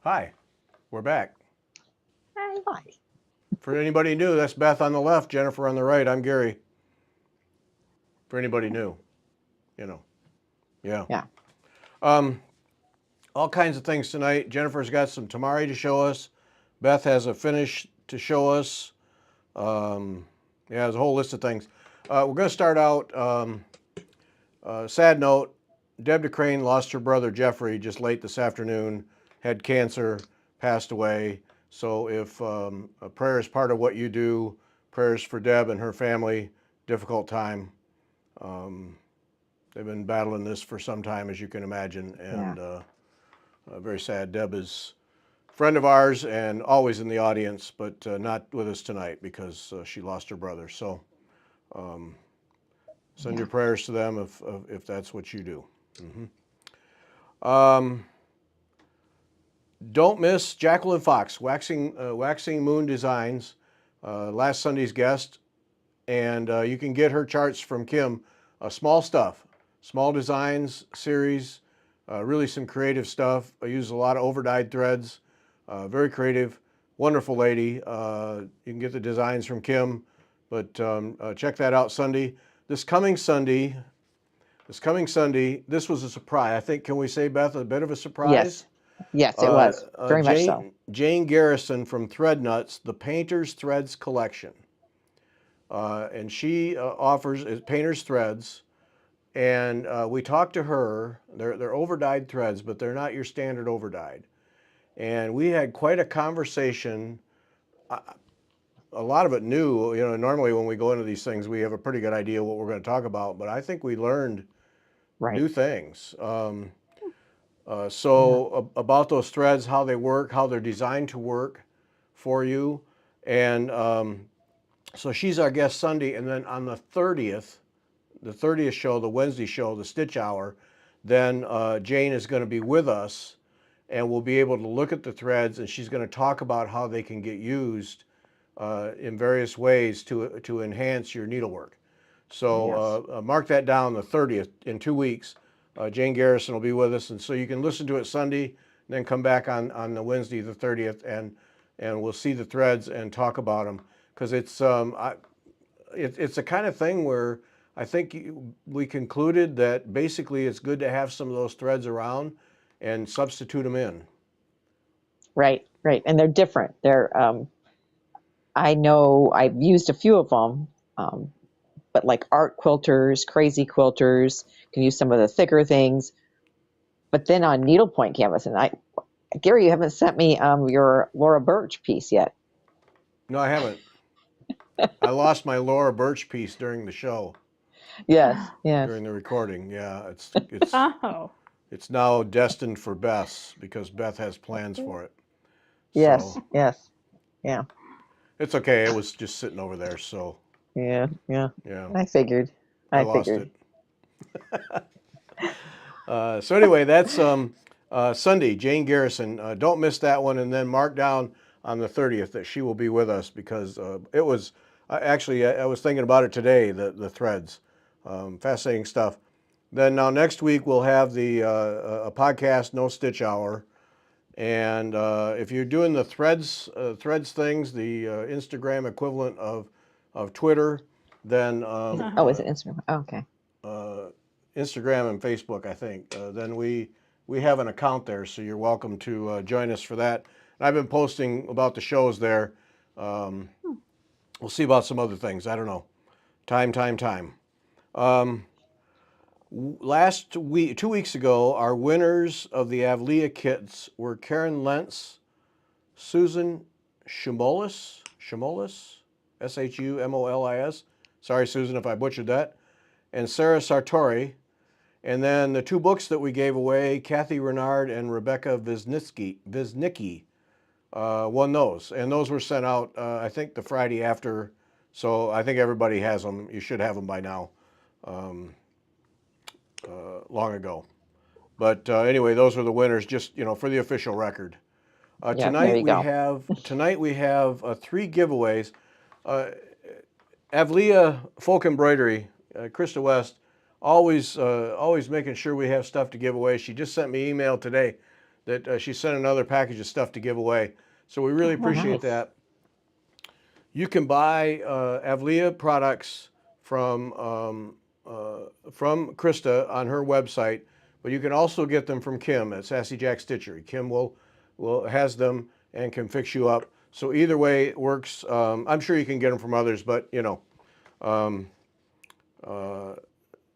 Hi, we're back. Hi. Hi. For anybody new, that's Beth on the left, Jenifer on the right. I'm Gary. For anybody new, you know, yeah. Yeah. Um, all kinds of things tonight. Jenifer's got some temari to show us. Beth has a finish to show us. There's a whole list of things. We're going to start out. Sad note: Deb DeCrane lost her brother Jeffrey just late this afternoon. Had cancer, passed away. So if a prayer is part of what you do, prayers for Deb and her family. Difficult time. They've been battling this for some time, as you can imagine, and very sad. Deb is a friend of ours and always in the audience, but not with us tonight because she lost her brother. So send your prayers to them if that's what you do. Don't miss Jacqueline Fox, Waxing Moon Designs, last Sunday's guest, and you can get her charts from Kim. Small stuff, small designs series, really some creative stuff. I use a lot of overdyed threads, very creative, wonderful lady. You can get the designs from Kim, but check that out Sunday. This coming Sunday, this was a surprise. I think, can we say, Beth, a bit of a surprise? Yes, it was. Very much so. Jane Garrison from Threadnuts, the Painter's Threads collection. And she offers Painter's Threads. And we talked to her. They're overdyed threads, but they're not your standard overdyed. And we had quite a conversation. A lot of it new. You know, normally when we go into these things, we have a pretty good idea what we're going to talk about. But I think we learned new things. About those threads, how they work, how they're designed to work for you. And so she's our guest Sunday. And then on the 30th show, the Wednesday show, the Stitch Hour, then Jane is going to be with us and we'll be able to look at the threads, and she's going to talk about how they can get used in various ways to enhance your needlework. So mark that down, the 30th, in 2 weeks. Jane Garrison will be with us, and so you can listen to it Sunday, then come back on the Wednesday, the 30th, and we'll see the threads and talk about them, because it's a kind of thing where I think we concluded that basically it's good to have some of those threads around and substitute them in. Right. And they're different. I know I've used a few of them, but like art quilters, crazy quilters, can use some of the thicker things. But then on needlepoint canvas, and Gary, you haven't sent me your Laura Birch piece yet. No, I haven't. I lost my Laura Birch piece during the show. Yes. During the recording, yeah. It's now destined for Beth because Beth has plans for it. Yes. So, Yeah. It's okay. It was just sitting over there. So. Yeah. I figured. I lost it. So anyway, that's Sunday. Jane Garrison. Don't miss that one, and then mark down on the 30th that she will be with us, because it was actually I was thinking about it today. The threads, fascinating stuff. Then now next week we'll have a podcast, No Stitch Hour, and if you're doing the threads things, the Instagram equivalent of Twitter, then is it Instagram? Oh, okay. Instagram and Facebook, I think. Then we have an account there, so you're welcome to join us for that. And I've been posting about the shows there. We'll see about some other things. I don't know. Time. Last week, 2 weeks ago, our winners of the Avlea kits were Karen Lentz, Susan Shumolis, Shumolis. Sorry, Susan, if I butchered that. And Sarah Sartori. And then the two books that we gave away, Kathy Renard and Rebecca Visnicki, won those. And those were sent out, I think, the Friday after. So I think everybody has them. You should have them by now, long ago. But anyway, those were the winners, just for the official record. Tonight we have 3 giveaways. Avlea Folk Embroidery, Krista West, always making sure we have stuff to give away. She just sent me an email today that she sent another package of stuff to give away. So we really appreciate Nice. that. You can buy Avlea products from Krista on her website, but you can also get them from Kim at Sassy Jack Stitchery. Kim will has them and can fix you up. So either way it works. I'm sure you can get them from others, but you know,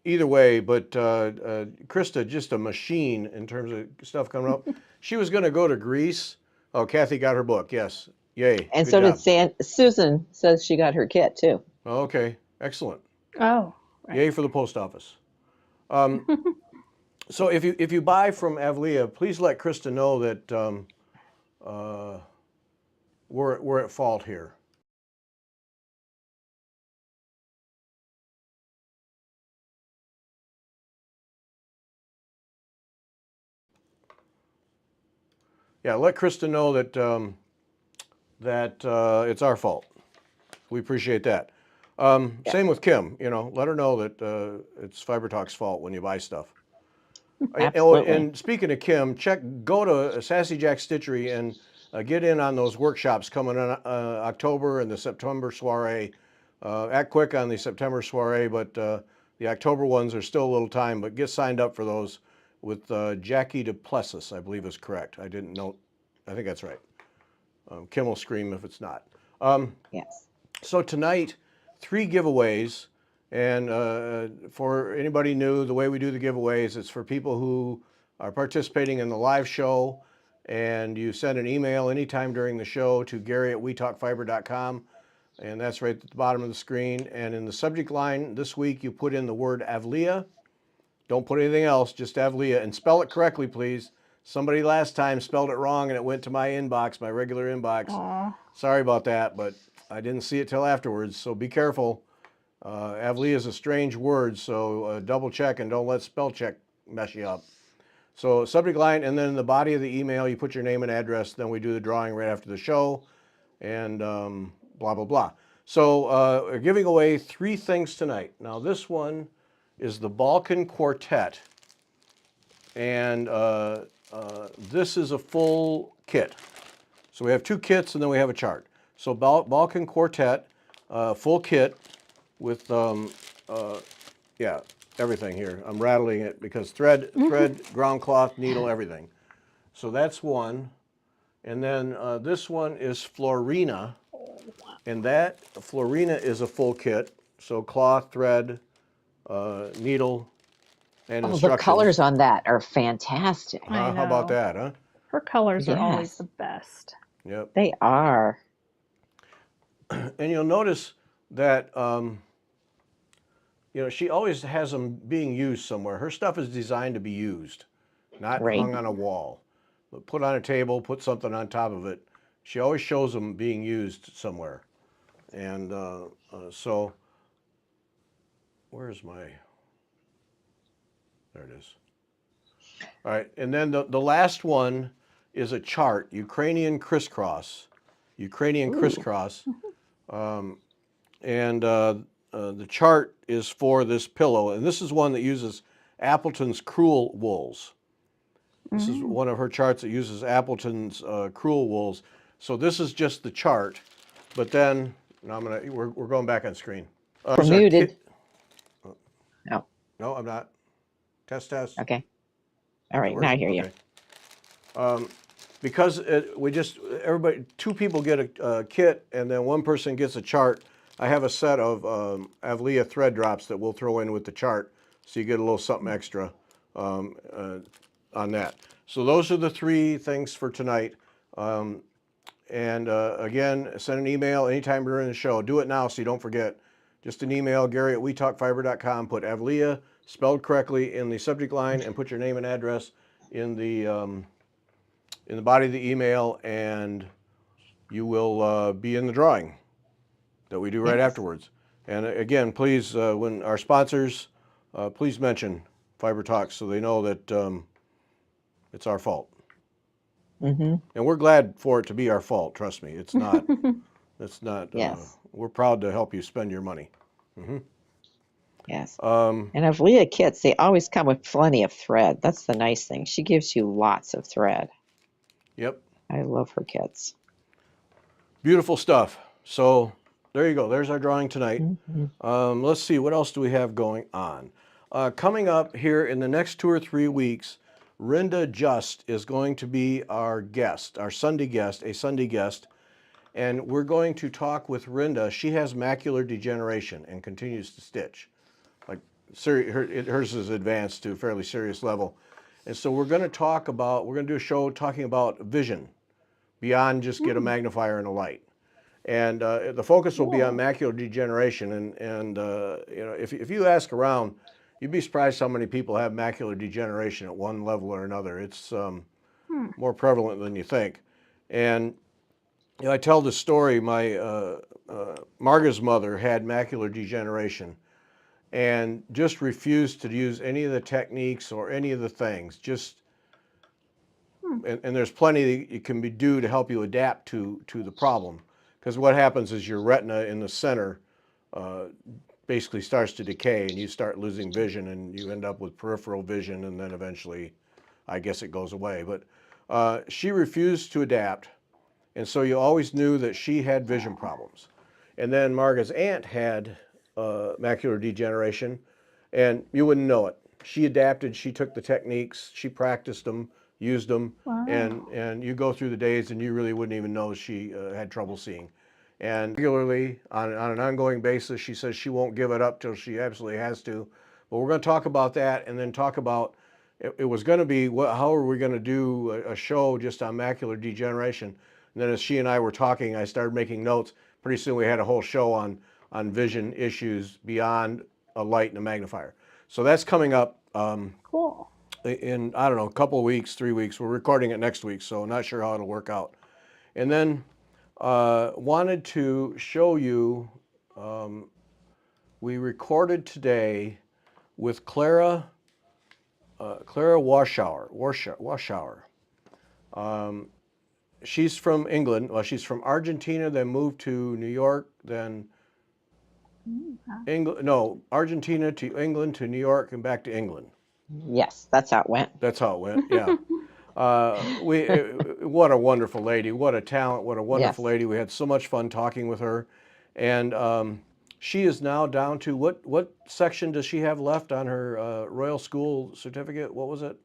either way. But Krista, just a machine in terms of stuff coming up. She was going to go to Greece. Oh, Kathy got her book. Yes, yay. And Good so job. did Susan says she got her kit too. Okay, excellent. Oh, right. Yay for the post office. So if you buy from Avlea, please let Krista know that we're at fault here. Yeah, let Krista know that it's our fault. We appreciate that. Same with Kim. You know, let her know that it's Fiber Talk's fault when you buy stuff. Absolutely. And speaking of Kim, go to Sassy Jack Stitchery and get in on those workshops coming in October and the September soiree. Act quick on the September soiree, but the October ones are still a little time, but get signed up for those with Jackie Duplessis, I believe is correct. I didn't know. I think that's right. Kim will scream if it's not. Yes. So tonight, 3 giveaways. And for anybody new, the way we do the giveaways, it's for people who are participating in the live show, and you send an email anytime during the show to Gary@WeTalkFiber.com, and that's right at the bottom of the screen. And in the subject line this week, you put in the word Avlea. Don't put anything else, just Avlea, and spell it correctly, please. Somebody last time spelled it wrong, and it went to my inbox, my regular inbox. Aw. Sorry about that, but I didn't see it till afterwards, so be careful. Avlea is a strange word, so double check and don't let spell check mess you up. So subject line, and then in the body of the email, you put your name and address, then we do the drawing right after the show, and blah, blah, blah. So we're giving away 3 things tonight. Now this one is the Balkan Quartet, and this is a full kit. So we have 2 kits, and then we have a chart. So Balkan Quartet, full kit, with yeah, everything here. I'm rattling it because thread, ground cloth, needle, everything. So that's one. And then this one is Florina. And that Florina is a full kit. So cloth, thread, needle, and Oh, the instructions. colors on that are fantastic. I How about know. that, huh? Her colors are always Yes. the best. Yep. They are. And you'll notice that you know, she always has them being used somewhere. Her stuff is designed to be used, not Right. hung on a wall. But put on a table, put something on top of it. She always shows them being used somewhere. And so, where's my, there it is. All right, and then the last one is a chart, Ukrainian crisscross. Ukrainian crisscross. And the chart is for this pillow, and this is one that uses Appleton's Cruel Wools. This is one of her charts that uses Appleton's Cruel Wools. So this is just the chart, but then now we're going back on screen. We're muted. No. No, I'm not. Test. Okay. All right. Now I hear you. Okay. Because everybody, 2 people get a kit, and then 1 person gets a chart. I have a set of Avlea thread drops that we'll throw in with the chart, so you get a little something extra on that. So those are the 3 things for tonight. And again, send an email anytime during the show. Do it now so you don't forget. Just an email, Gary@WeTalkFiber.com. Put Avlea spelled correctly in the subject line, and put your name and address in the body of the email, and you will be in the drawing that we do right afterwards. And again, please, when our sponsors, please mention Fiber Talk so they know that it's our fault. And we're glad for it to be our fault. Trust me, it's not. It's not. Yes. We're proud to help you spend your money. Yes. And Avlea kits, they always come with plenty of thread. That's the nice thing. She gives you lots of thread. Yep. I love her kits. Beautiful stuff. So there you go. There's our drawing tonight. Mm-hmm. Let's see, what else do we have going on? Coming up here in the next 2 or 3 weeks, Rinda Just is going to be our guest, our Sunday guest, a Sunday guest. And we're going to talk with Rinda. She has macular degeneration and continues to stitch. Like hers is advanced to a fairly serious level. And so we're going to do a show talking about vision beyond just get a magnifier and a light. And the focus will be on macular degeneration. And you know, if you ask around, you'd be surprised how many people have macular degeneration at one level or another. It's more prevalent than you think. And you know, I tell this story. My Marga's mother had macular degeneration, and just refused to use any of the techniques or any of the things. Just and there's plenty that you can do to help you adapt to the problem. Because what happens is your retina in the center basically starts to decay, and you start losing vision, and you end up with peripheral vision, and then eventually, I guess it goes away. But she refused to adapt, and so you always knew that she had vision problems. And then Marga's aunt had macular degeneration, and you wouldn't know it. She adapted, she took the techniques, she practiced them, used them, and you go through the days and you really wouldn't even know she had trouble seeing. And regularly, on an ongoing basis, she says she won't give it up till she absolutely has to. But we're going to talk about that, and then talk about, it was going to be, how are we going to do a show just on macular degeneration? And then as she and I were talking, I started making notes. Pretty soon we had a whole show on vision issues beyond a light and a magnifier. So that's coming up Cool. in, I don't know, a couple of weeks, 3 weeks. We're recording it next week, so not sure how it'll work out. And then wanted to show you, we recorded today with Clara Warschauer. She's from England. Well, she's from Argentina, then moved to New York, then England. No, Argentina to England to New York and back to England. Yes, that's how it went. That's how it went. Yeah. What a wonderful lady. What a talent. What a wonderful Yes. lady. We had so much fun talking with her, and she is now down to what section does she have left on her Royal School certificate? What was it?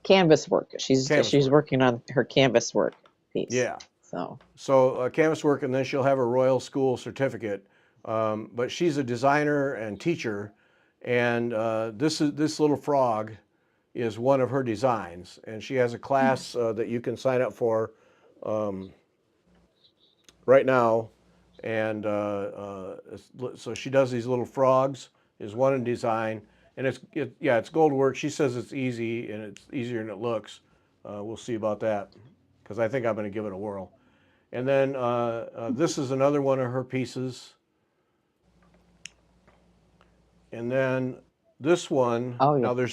Canvas work. She's Canvas work. working on her canvas work piece. Yeah. So Canvas work, and then she'll have a Royal School certificate. But she's a designer and teacher, and this little frog is one of her designs, and she has a class that you can sign up for right now. And so she does these little frogs, is one in design, and it's gold work. She says it's easy, and it's easier than it looks. We'll see about that, because I think I'm going to give it a whirl. And then this is another one of her pieces. And then this one, now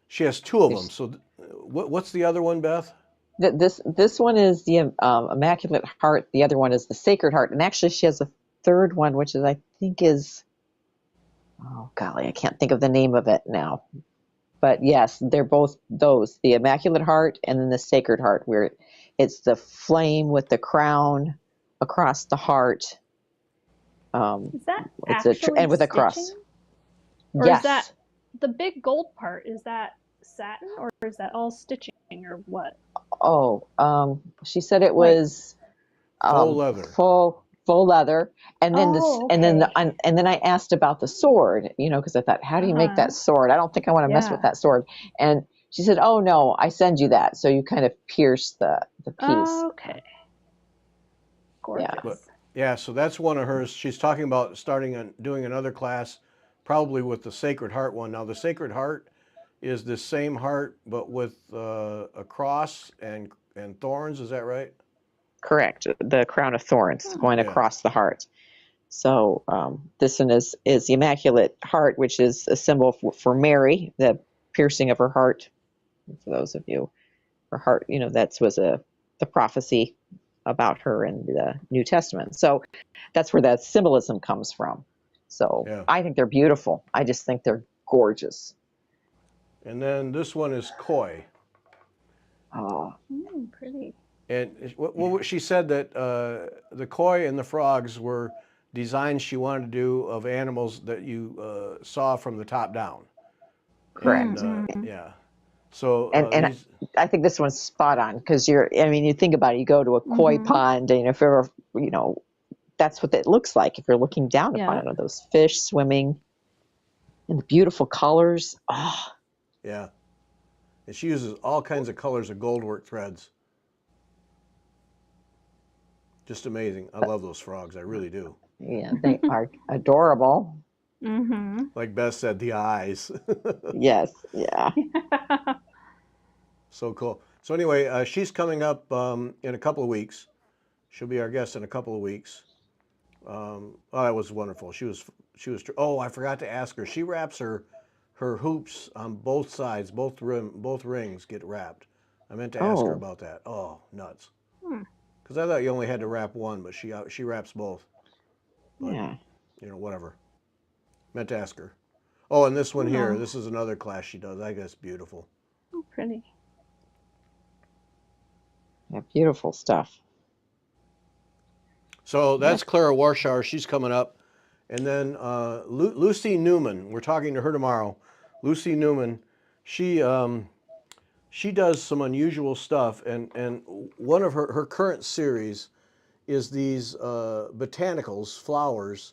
she has two of them. So what's the other one, Beth? This one is the Immaculate Heart. The other one is the Sacred Heart. And actually she has a third one, which is, I think is, oh golly, I can't think of the name of it now. But yes, they're both those, the Immaculate Heart and then the Sacred Heart, where it's the flame with the crown across the heart. Is that It's actually and with a cross. stitching? Or Yes. is that the big gold part? Is that satin, or is that all stitching, or what? Oh, she said it was Faux leather. Full leather, and then okay. and then I asked about the sword, because I thought, how do you make that sword? I don't think I want to mess with that sword. And she said, oh no, I send you that, so you kind of pierce the piece. Okay. Gorgeous. Yeah, so that's one of hers. She's talking about doing another class, probably with the Sacred Heart one. Now the Sacred Heart is the same heart, but with a cross and thorns. Is that right? Correct. The crown of thorns going across the heart. So this one is the Immaculate Heart, which is a symbol for Mary, the piercing of her heart. For those of you, her heart, that was the prophecy about her in the New Testament. So that's where that symbolism comes from. So I think they're beautiful. I just think they're gorgeous. And then this one is Koi. Oh, Pretty. And she said that the koi and the frogs were designs she wanted to do of animals that you saw from the top down. And correct. yeah, so And these, I think this one's spot on because I mean, you think about it, you go to a koi pond, and if you're, that's what it looks like if you're looking down upon Yeah. it, those fish swimming and the beautiful colors. Oh, yeah, and she uses all kinds of colors of goldwork threads. Just amazing. I love those frogs. I really do. yeah, they are adorable. Mm-hmm. Like Beth said, the eyes. Yes, yeah. So cool. So anyway, she's coming up in a couple of weeks. She'll be our guest in a couple of weeks. Oh, that was wonderful. Oh, I forgot to ask her. She wraps her hoops on both sides, both rings get wrapped. I meant to ask her Oh, about that. Oh, nuts. Hmm. Because I thought you only had to wrap one, but she wraps both. But yeah. whatever. Meant to ask her. Oh, and this one here. Oh, This is another class she does. I guess beautiful. pretty. Yeah, beautiful stuff. So Yeah. that's Clara Warshauer. She's coming up. And then Lucy Newman, we're talking to her tomorrow. Lucy Newman, she does some unusual stuff, and one of her current series is these botanicals, flowers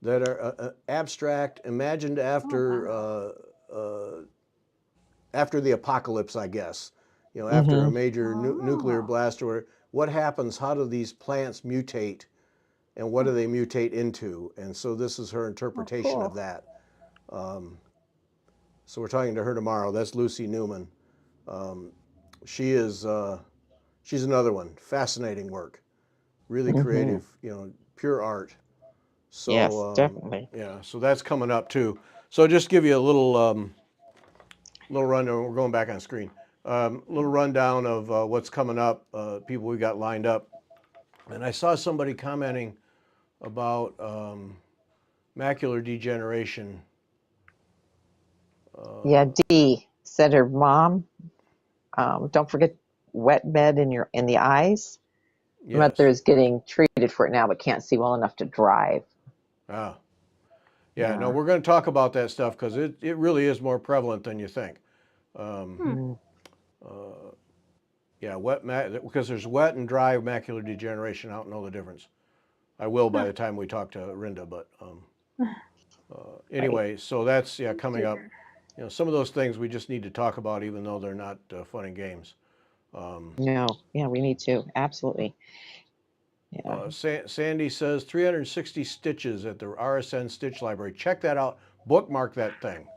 that are abstract, imagined Oh, wow. after the apocalypse, I guess. After a Mm-hmm. major nuclear Oh, blast, or what happens? How do these plants mutate? And what do they mutate into? And so this is her oh, interpretation of cool. that. Um, so we're talking to her tomorrow. That's Lucy Newman. Um, she is she's another one. Fascinating work, really Mm-hmm. creative. Pure art. Yes, So definitely. yeah, so that's coming up too. So just give you a little rundown. We're going back on screen. Little rundown of what's coming up. People we got lined up, and I saw somebody commenting about macular degeneration. Yeah, Dee said her mom, don't forget wet bed in the eyes. Her mother Yes. is getting treated for it now, but can't see well enough to drive. Ah. Yeah. No, Yeah. we're going to talk about that stuff because it really is more prevalent than you think. Um, Hmm. Mm. uh, yeah, because there's wet and dry macular degeneration. I don't know the difference. I will by Huh. the time we talk to Rinda, but Right. anyway, so that's Oh, coming up. dear. Some of those things we just need to talk about, even though they're not fun and games. Um, No. Yeah, we need to. Absolutely. Yeah. Sandy says 360 stitches at the RSN Stitch Library. Check that out. Bookmark that thing.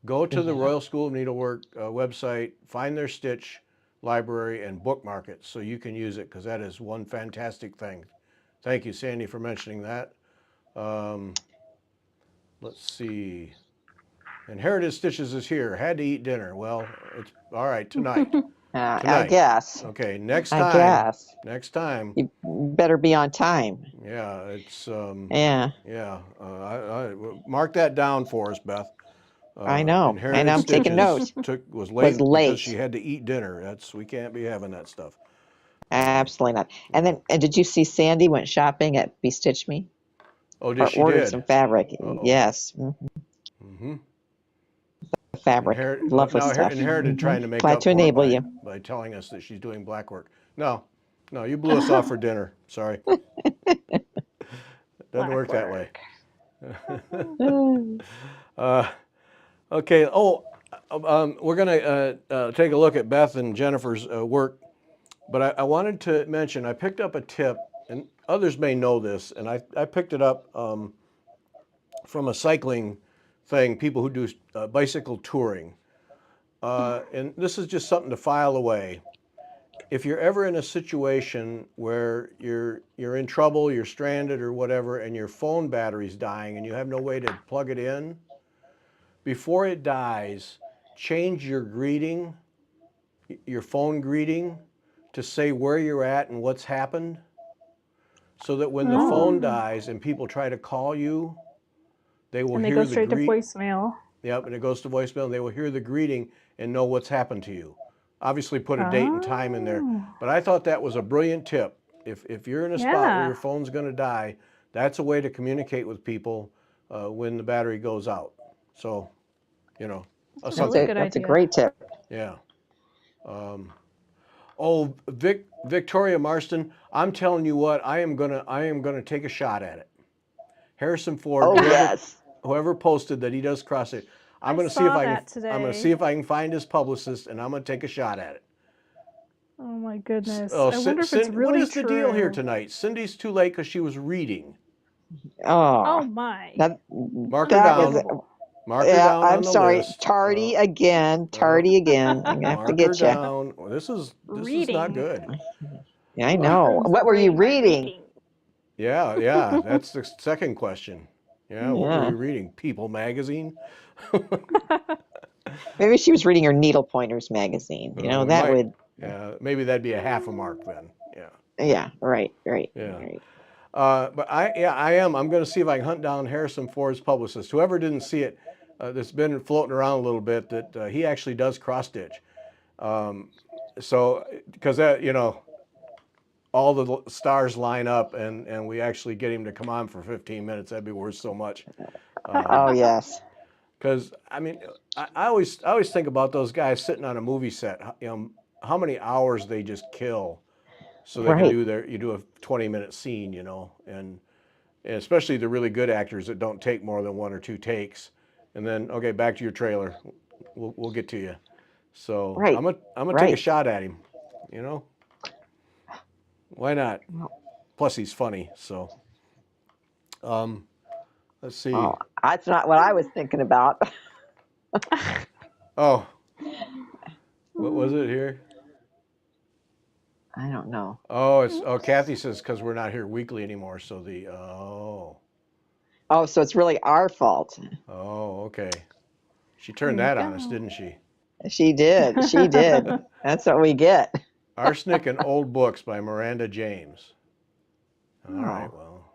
Go to the Yeah. Royal School of Needlework website, find their Stitch library, and bookmark it so you can use it because that is one fantastic thing. Thank you, Sandy, for mentioning that. Um, let's see. Inherited Stitches is here. Had to eat dinner. Well, it's all right tonight. I Tonight. guess. Okay, next I time. guess. Next time. You better be on time. Yeah, it's Yeah. yeah. Mark that down for us, Beth. I know. And Inherited I'm taking Stitches note. was Was late because she late. had to eat dinner. We can't be having that stuff. Absolutely not. Yeah. And did you see Sandy went shopping at Bestitch Me Oh, or did she ordered did? some fabric? Uh-oh. Yes. Mm-hmm. Fabric. Lovely Now stuff. Inherited trying to make Glad up to for it enable by you. telling us that she's doing black work. No, no, you blew us off for dinner. Sorry, doesn't Black work that way. work. uh, okay. Oh, we're gonna take a look at Beth and Jenifer's work, but I wanted to mention I picked up a tip, and others may know this, and I picked it up from a cycling thing. People who do bicycle touring, and this is just something to file away. If you're ever in a situation where you're in trouble, you're stranded or whatever, and your phone battery's dying and you have no way to plug it in, before it dies, change your greeting, your phone greeting, to say where you're at and what's happened, so that when the Oh. phone dies and people try to call you, they will And they go hear straight to voicemail. Yep, and it goes to voicemail, and they will hear the greeting and know what's happened to you. obviously put a date and time in there. Oh. But I thought that was a brilliant tip. If you're in a spot where Yeah. your phone's going to die, that's a way to communicate with people when the battery goes out. So, you know, That's a something. really good That's a idea. great tip. Yeah. Oh, Victoria Marston, I'm telling you what, I am gonna take a shot at it. Harrison Ford, Oh, yes. whoever posted that he does CrossFit, I'm I gonna see if saw I can. that today. I'm gonna see if I can find his publicist, and I'm gonna take a shot at it. Oh my goodness. Oh, I wonder if it's really what is the deal here true. tonight? Cindy's too late because she was reading. Oh Oh, my. Mark her that down. Unbelievable. Mark her yeah, down I'm on the sorry. list. Tardy again. Tardy again. I'm going to have to Mark her get you. down. Well, this is not Reading. good. Yeah, I know. What were you reading? Yeah. That's the second question. Yeah, what were Yeah. you reading? People magazine? Maybe she was reading her Needle Pointers magazine. You know, that would. Yeah, maybe that'd be a half a mark then. Yeah. Yeah, right. Yeah. Right. But I am. I'm going to see if I can hunt down Harrison Ford's publicist. Whoever didn't see it, that's been floating around a little bit, that he actually does cross stitch. So, because that, all the stars line up and we actually get him to come on for 15 minutes, that'd be worth so much. Oh, yes. Because I mean, I always think about those guys sitting on a movie set. How many hours they just kill, so they can Right. you do a 20-minute scene, and especially the really good actors that don't take more than one or two takes, and then okay, back to your trailer. We'll get to you. So Right. I'm gonna take a Right. shot at him. Why not? Well, Plus he's funny. So let's see. oh, that's not what I was thinking about. Oh, what was it here? I don't know. Oh, Kathy says because we're not here weekly anymore. So Oh, so it's really our fault. okay. She turned There you that on us, go. didn't she? She did. She did. That's what we get. Arsenic and Old Books by Miranda James. All right, Oh. well.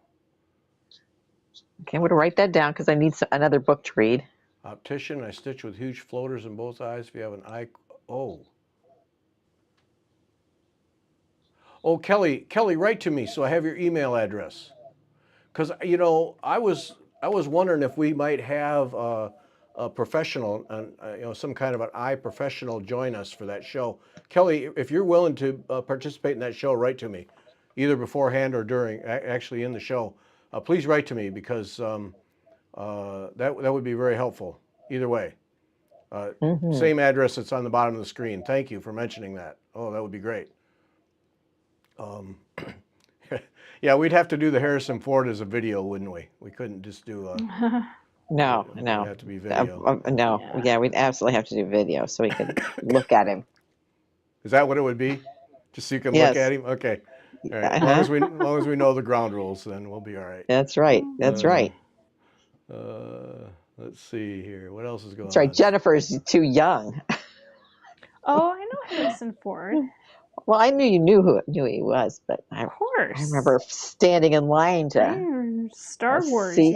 Okay, I'm going to write that down because I need another book to read. Optician, I stitch with huge floaters in both eyes if you have an eye. Oh, Kelly, write to me so I have your email address. Because I was wondering if we might have a professional, some kind of an eye professional join us for that show. Kelly, if you're willing to participate in that show, write to me, either beforehand or during, actually in the show. Please write to me because that would be very helpful. Either way, same address that's on the bottom of the screen. Thank you for mentioning that. Oh, that would be great. Yeah, we'd have to do the Harrison Ford as a video, wouldn't we? We couldn't just do No. it'd have to be video. No. Yeah, we'd absolutely have to do video so we could look at him. Is that what it would be? Just so you can look Yes. at him? Okay. All right. Uh-huh. As long as we know the ground rules, then we'll be all right. That's right. That's right. Let's see here. What else is going That's right. on? Jennifer's too young. Oh, I know Harrison Ford. Well, I knew you knew he was, but I Of course. remember standing in line to Star Wars, see.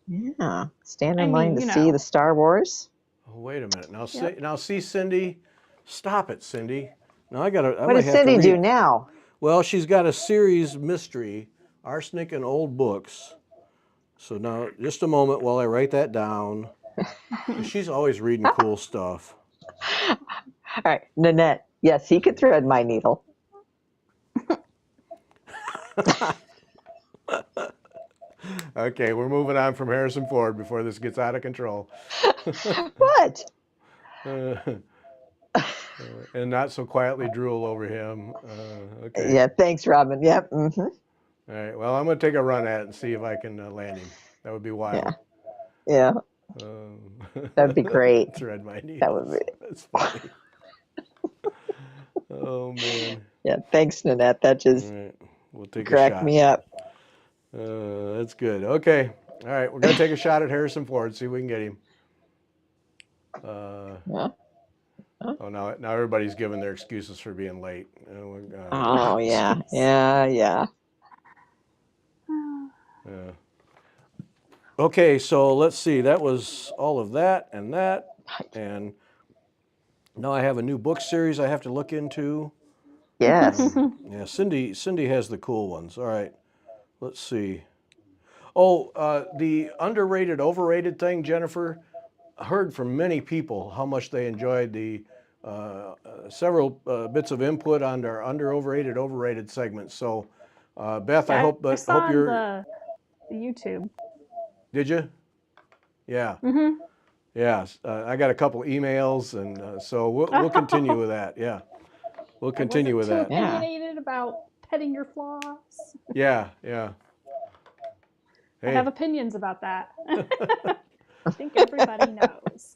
Yeah, stand I in line mean, to see the Star Wars. Oh, wait a minute. Now, Yep. see, Cindy. Stop it, Cindy. Now I gotta. What does Cindy do now? Well, she's got a series mystery, Arsenic and Old Books. So now, just a moment while I write that down. She's always reading cool stuff. All right, Nanette. Yes, he could thread my needle. Okay, we're moving on from Harrison Ford before this gets out of control. What? And not so quietly drool over him. Okay. Yeah, thanks, Robin. Yep. All right. Well, I'm going to take a run at it and see if I can land him. That would be wild. Yeah. That'd be great. Thread my needles. That would be. That's funny. Oh man. Yeah. Thanks, Nanette. That just All right. We'll take a cracked shot. me up. That's good. Okay. All right. We're going to take a shot at Harrison Ford. See if we can get him. Yeah. Oh, now everybody's giving their excuses for being late. Oh yeah. Yeah. Okay, so let's see. That was all of that and that, and Now I have a new book series I have to look into. Yes. Yeah, Cindy has the cool ones. All right, let's see. Oh, the underrated, overrated thing, Jenifer. I heard from many people how much they enjoyed the several bits of input on our overrated, overrated segments. So, Beth, I Yeah, hope I saw on you're. the YouTube. Did you? Yeah, Mm-hmm. yeah. I got a couple emails, and so we'll continue with that. Yeah, we'll I continue wasn't with too that. Yeah. opinionated about petting your floss. Yeah, yeah. I have Hey, opinions about that. I think everybody knows.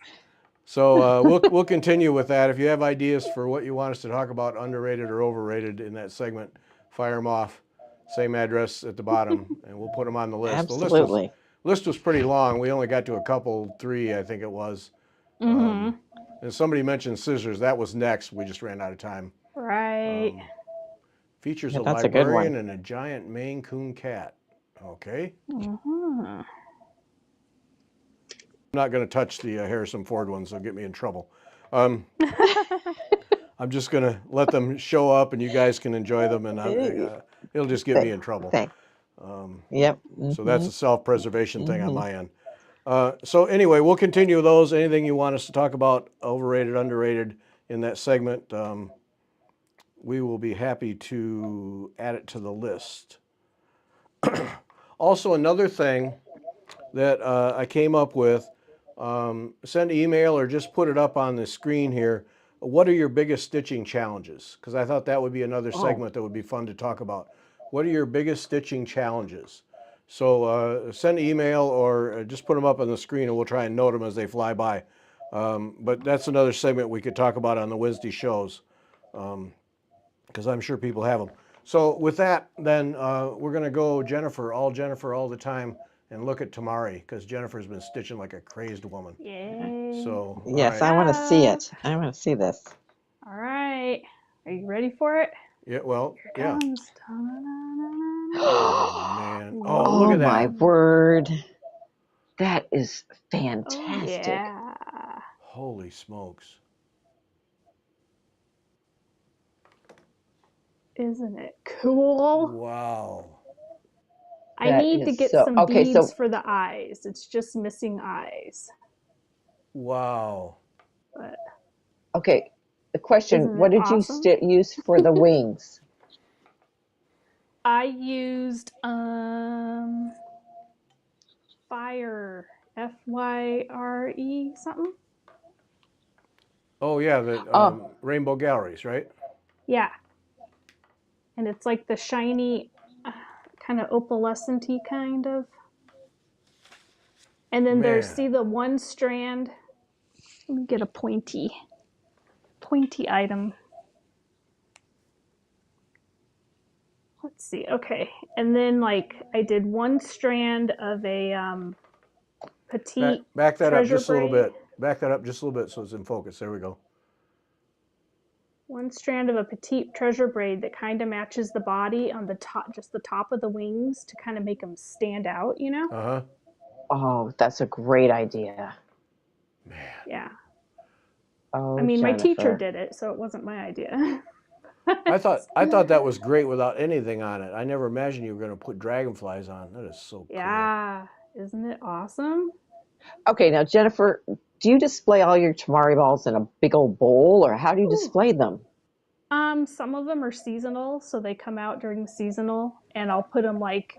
so we'll continue with that. If you have ideas for what you want us to talk about, underrated or overrated in that segment, fire them off. Same address at the bottom, and we'll put them on the list. The Absolutely. list was pretty long. We only got to a couple, three, I think it was. Mm-hmm. And somebody mentioned scissors. That was next. We just ran out of time. Right. Features Yeah, a that's a good librarian one. and a giant Maine Coon cat. Okay. Mm-hmm. I'm not going to touch the Harrison Ford ones. They'll get me in trouble. I'm just going to let them show up, and you guys can enjoy them, and it'll just get me in trouble. Thanks. Yep. So that's a self-preservation thing on Mhm. my end. So anyway, we'll continue those. Anything you want us to talk about, overrated, underrated, in that segment, we will be happy to add it to the list. Also, another thing that I came up with, send email or just put it up on the screen here. What are your biggest stitching challenges? Because I thought that would be another Oh, segment that would be fun to talk about. What are your biggest stitching challenges? So send email or just put them up on the screen and we'll try and note them as they fly by. But that's another segment we could talk about on the Wednesday shows because I'm sure people have them. So with that, then we're going to go Jenifer all the time and look at temari because Jenifer's been stitching like a crazy woman. Yay. So, all yes, right. I want to see Yeah. it. I want to see this. All right. Are you ready for it? Yeah, well, Here it yeah. comes. Oh, man. Oh, look Oh at my that. word. That is Oh, fantastic. yeah. Holy smokes. Isn't it cool? Wow. I That need to is get so some okay. beads So for the eyes. It's just missing eyes. Wow. But okay, the question: isn't what it did you awesome? use for the wings? I used fire, FYRE something. Oh, yeah, the Oh, Rainbow Galleries, right? Yeah, and it's like the shiny, kind of opalescent-y kind of. And then there's, Man. see the one strand. Let me get a pointy item. Let's see. Okay, and then like I did one strand of a petite Back that up treasure just a little braid. bit. Back that up just a little bit so it's in focus. There we go. One strand of a petite treasure braid that kind of matches the body on the top, just the top of the wings to kind of make them stand out, you know? Uh-huh. oh, that's a great idea. Man. Yeah. I Oh, mean, my teacher Jenifer. did it, so it wasn't my idea. I thought that was great without anything on it. I never imagined you were going to put dragonflies on. That is so cool. Yeah. Isn't it awesome? Okay, now Jenifer, do you display all your tamari balls in a big old bowl, or how do you Ooh. display them? Some of them are seasonal, so they come out during seasonal, and I'll put them like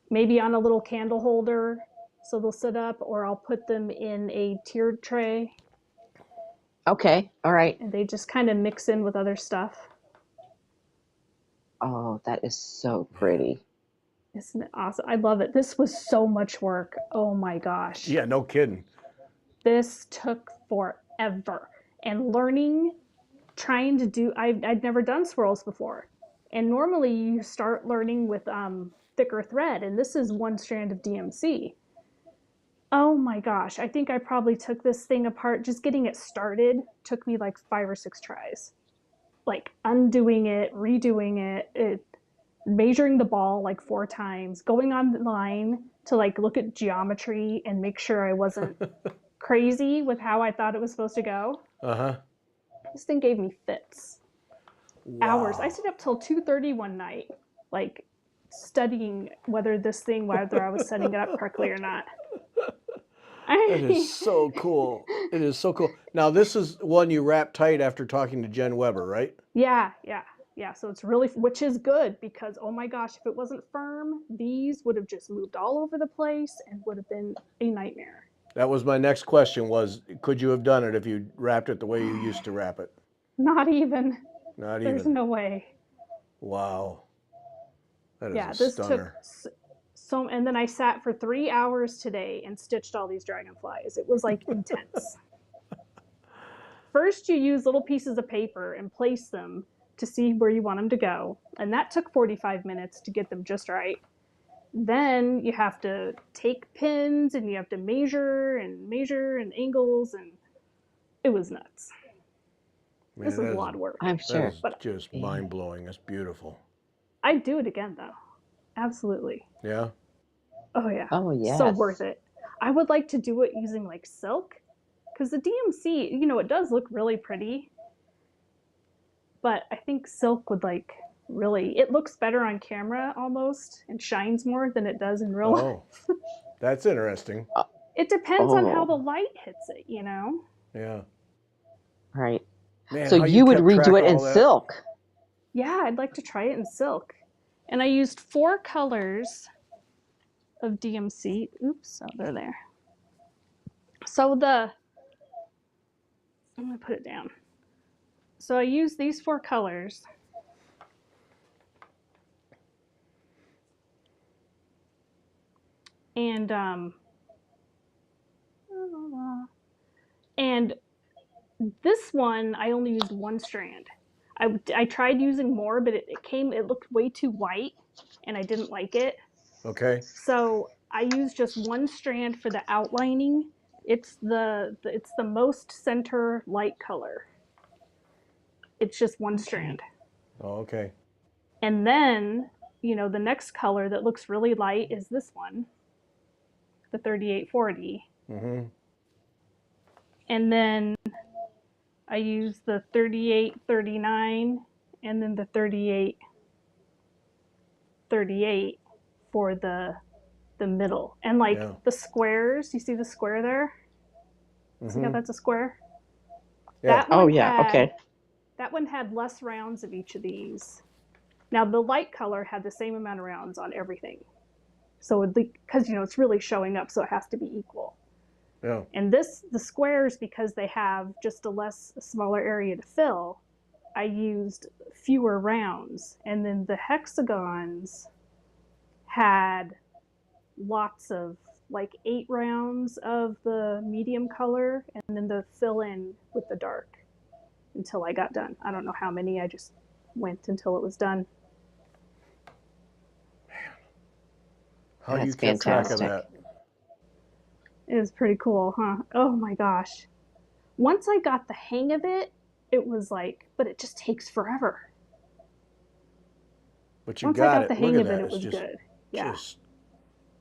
maybe on a little candle holder, so they'll sit up, or I'll put them in a tiered tray, Okay, all right. and they just kind of mix in with other stuff. Oh, that is so pretty. Isn't it awesome? I love it. This was so much work. Oh my gosh. Yeah, no kidding. This took forever. And learning, trying to do, I'd never done swirls before. And normally you start learning with thicker thread, and this is one strand of DMC. Oh my gosh. I think I probably took this thing apart. Just getting it started took me like 5 or 6 tries. Like undoing it, redoing it, measuring the ball like 4 times, going online to like look at geometry and make sure I wasn't crazy with how I thought it was supposed to go. Uh-huh. This thing gave me fits. Hours. I Wow. stayed up till 2:30 one night, like studying whether I was setting it up correctly or not. That is so cool. It is so cool. Now, this is one you wrap tight after talking to Jen Weber, right? Yeah. So it's really, which is good because, oh my gosh, if it wasn't firm, these would have just moved all over the place and would have been a nightmare. That was my next question was, could you have done it if you wrapped it the way you used to wrap it? Not even. Not There's even. no way. Wow. That is Yeah, a this stunner. took so, and then I sat for 3 hours today and stitched all these dragonflies. It was like intense. First, you use little pieces of paper and place them to see where you want them to go. And that took 45 minutes to get them just right. Then you have to take pins and you have to measure and angles, and it was nuts. Man, This is a lot of work. I'm that sure. is just mind-blowing. That's beautiful. I'd do it again, though. Absolutely. Yeah? Oh, yeah. Oh, yes. So worth it. I would like to do it using like silk, because the DMC, it does look really pretty, but I think silk would it looks better on camera almost and shines more than it does in real life. Oh, that's interesting. It depends on how Oh. the light hits it, Yeah. Right. Man, So how you would kept track redo it of in all that? silk. Yeah, I'd like to try it in silk. And I used 4 colors of DMC. Oops, oh, they're there. So I'm going to put it down. So I used these 4 colors. And this one, I only used 1 strand. I tried using more, but it looked way too white, and I didn't like it. Okay. So I used just 1 strand for the outlining. It's the most center light color. It's just 1 strand. Oh, okay. And then, the next color that looks really light is this one, the 3840. Mm-hmm. And then I use the 3839 and then the 3838 for the middle. And the squares, you see the square there? See how that's a square? Yeah. That one Oh, yeah. had, Okay. That one had less rounds of each of these. Now the light color had the same amount of rounds on everything. So because it's really showing up, so it has to be equal. Yeah. And the squares, because they have just a smaller area to fill, I used fewer rounds. And then the hexagons had lots of 8 rounds of the medium color, and then the fill in with the dark until I got done. I don't know how many, I just went until it was done. How you That's kept track of fantastic. that? It was pretty cool, huh? Oh my gosh. Once I got the hang of it, it was but it just takes forever. But you Once got I got it. the Look hang at of that. it, it It's was just, good. Yeah. just.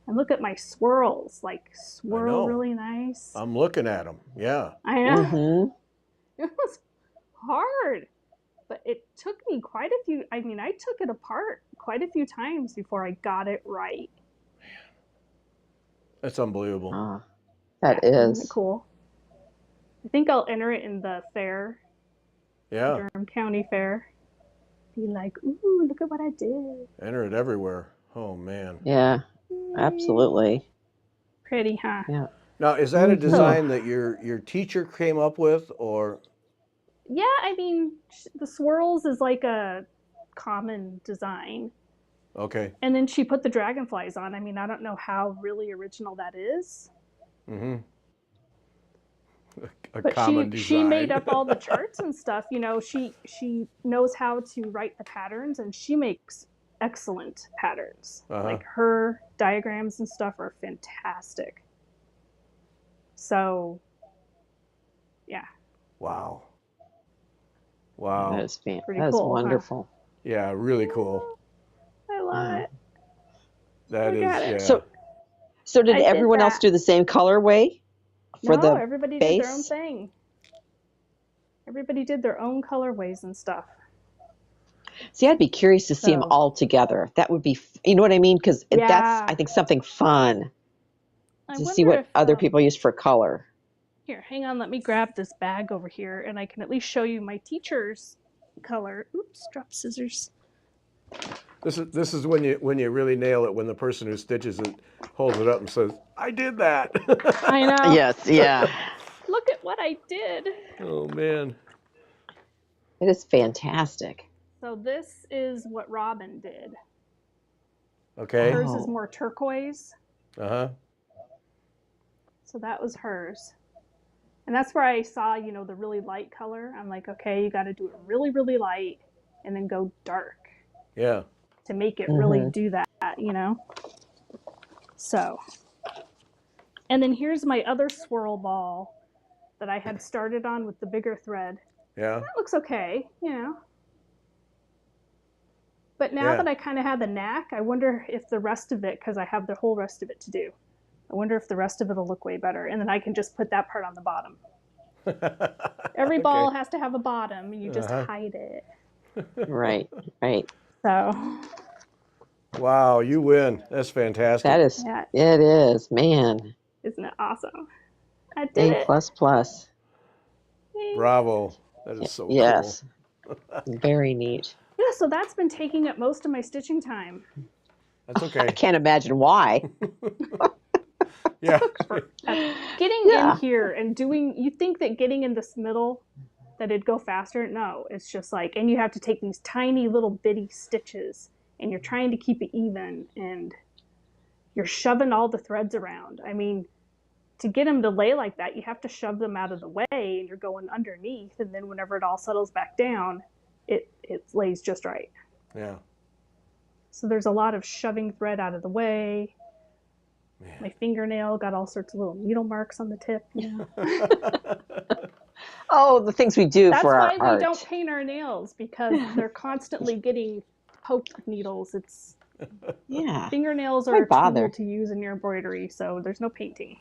And look at my swirls, swirl know. really nice. I'm looking at them. Yeah. I know. Mm-hmm. It was hard, but it took me I took it apart quite a few times before I got it right. That's unbelievable. Ah, that Isn't is. it cool? I think I'll enter it in the fair, Yeah. Durham County Fair. Be like, ooh, look at what I did. Enter it everywhere. Oh, man. Yeah, absolutely. Pretty, huh? Yeah. Now, is that a Mhm. design that your teacher came up with, or? Yeah, the swirls is a common design. Okay. And then she put the dragonflies on. I don't know how really original that is. Mm-hmm. A But common design. she made up all the charts and stuff. She knows how to write the patterns, and she makes excellent patterns. Uh-huh. Her diagrams and stuff are fantastic. So, yeah. Wow. That Wow. is Pretty that is cool, huh? wonderful. Yeah, really cool. I love Yeah. it. That I is, got it. yeah. So did I did everyone else that. do the same colorway for No, the everybody did their own base? thing. Everybody did their own colorways and stuff. See, I'd be curious to see them So- all together. That would be, you know what I mean? Because that's, Yeah. I think, something fun I to wonder see what if other people use for color. here, hang on, let me grab this bag over here and I can at least show you my teacher's color. Oops, drop scissors. This is when you really nail it, when the person who stitches it holds it up and says, "I did that." I know. Yes, yeah. Look at what I did. Oh man. It is fantastic. So this is what Robin did. Okay. Hers is Oh. more turquoise. Uh-huh. So that was hers. And that's where I saw, the really light color. I'm like, okay, you got to do it really, really light and then go dark Yeah. to make it really do that, So, and then here's my other swirl ball that I had started on with the bigger thread. Yeah. That looks okay, But now that I kind of have the knack, I wonder if the rest of it, because I have the whole rest of it to do, I wonder if the rest of it will look way better. And then I can just put that part on the bottom. Every ball has to have a bottom. You just hide it. Right, right. So. Wow, you win. That's fantastic. That is, Yeah. it is, man. Isn't it awesome? I did A it. plus plus. Bravo. That is so Yes. Very neat. Yeah, so that's been taking up most of my stitching time. cool. That's I okay. can't imagine why. Yeah. Getting in here and you think that getting in this middle, that it'd go faster? No, it's just like, and you have to take these tiny little bitty stitches and you're trying to keep it even and you're shoving all the threads around. I mean, to get them to lay like that, you have to shove them out of the way and you're going underneath. And then whenever it all settles back down, it lays just right. Yeah. So there's a lot of shoving thread out of the way. Man. My fingernail got all sorts of little needle marks on the tip. Oh, the things we do That's for our why we art. don't paint our nails, because they're constantly getting poked with needles. It's fingernails are Why a bother? tool to use in your embroidery, so there's no painting.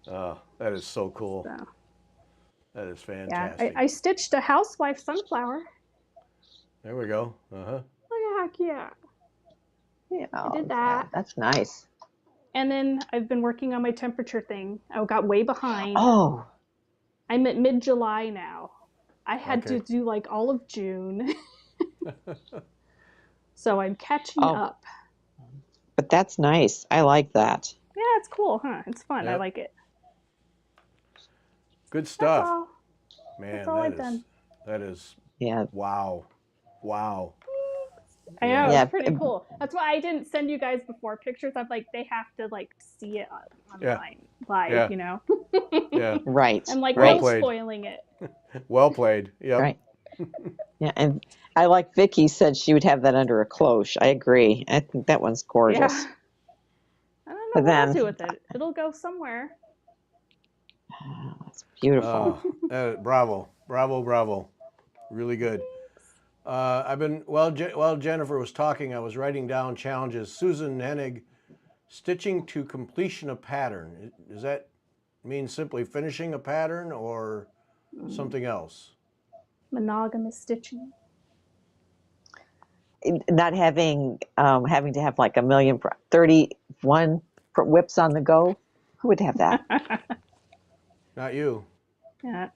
Oh, that is so cool. So, That is yeah, fantastic. I stitched a housewife sunflower. There we go. Uh-huh. Look at how cute. Yeah, I did that. That's nice. And then I've been working on my temperature thing. I got way behind. Oh. I'm at mid-July now. I had to do like all of June. So I'm catching up. But that's nice. I like that. Yeah, it's cool, huh? It's fun. I like it. Good stuff. That's all. Man, That's all I've done. that is Yeah. wow. Wow. I know, Yeah. it's pretty cool. That's why I didn't send you guys before pictures. I'm like, they have to like see it online live, Yeah. Right. I'm like, Well no played. spoiling it. Well played. Yep. Right. Yeah, and I like Vicky said she would have that under a cloche. I agree. I think that one's gorgeous. Yeah. I don't know But what I'll then- do with it. It'll go somewhere. Oh, it's beautiful. Bravo. Bravo, bravo. Really good. While Jenifer was talking, I was writing down challenges. Susan Hennig, stitching to completion a pattern. Does that mean simply finishing a pattern or something else? Monogamous stitching. Not having to have like 31 whips on the go. Who would have that? Not you. Yeah.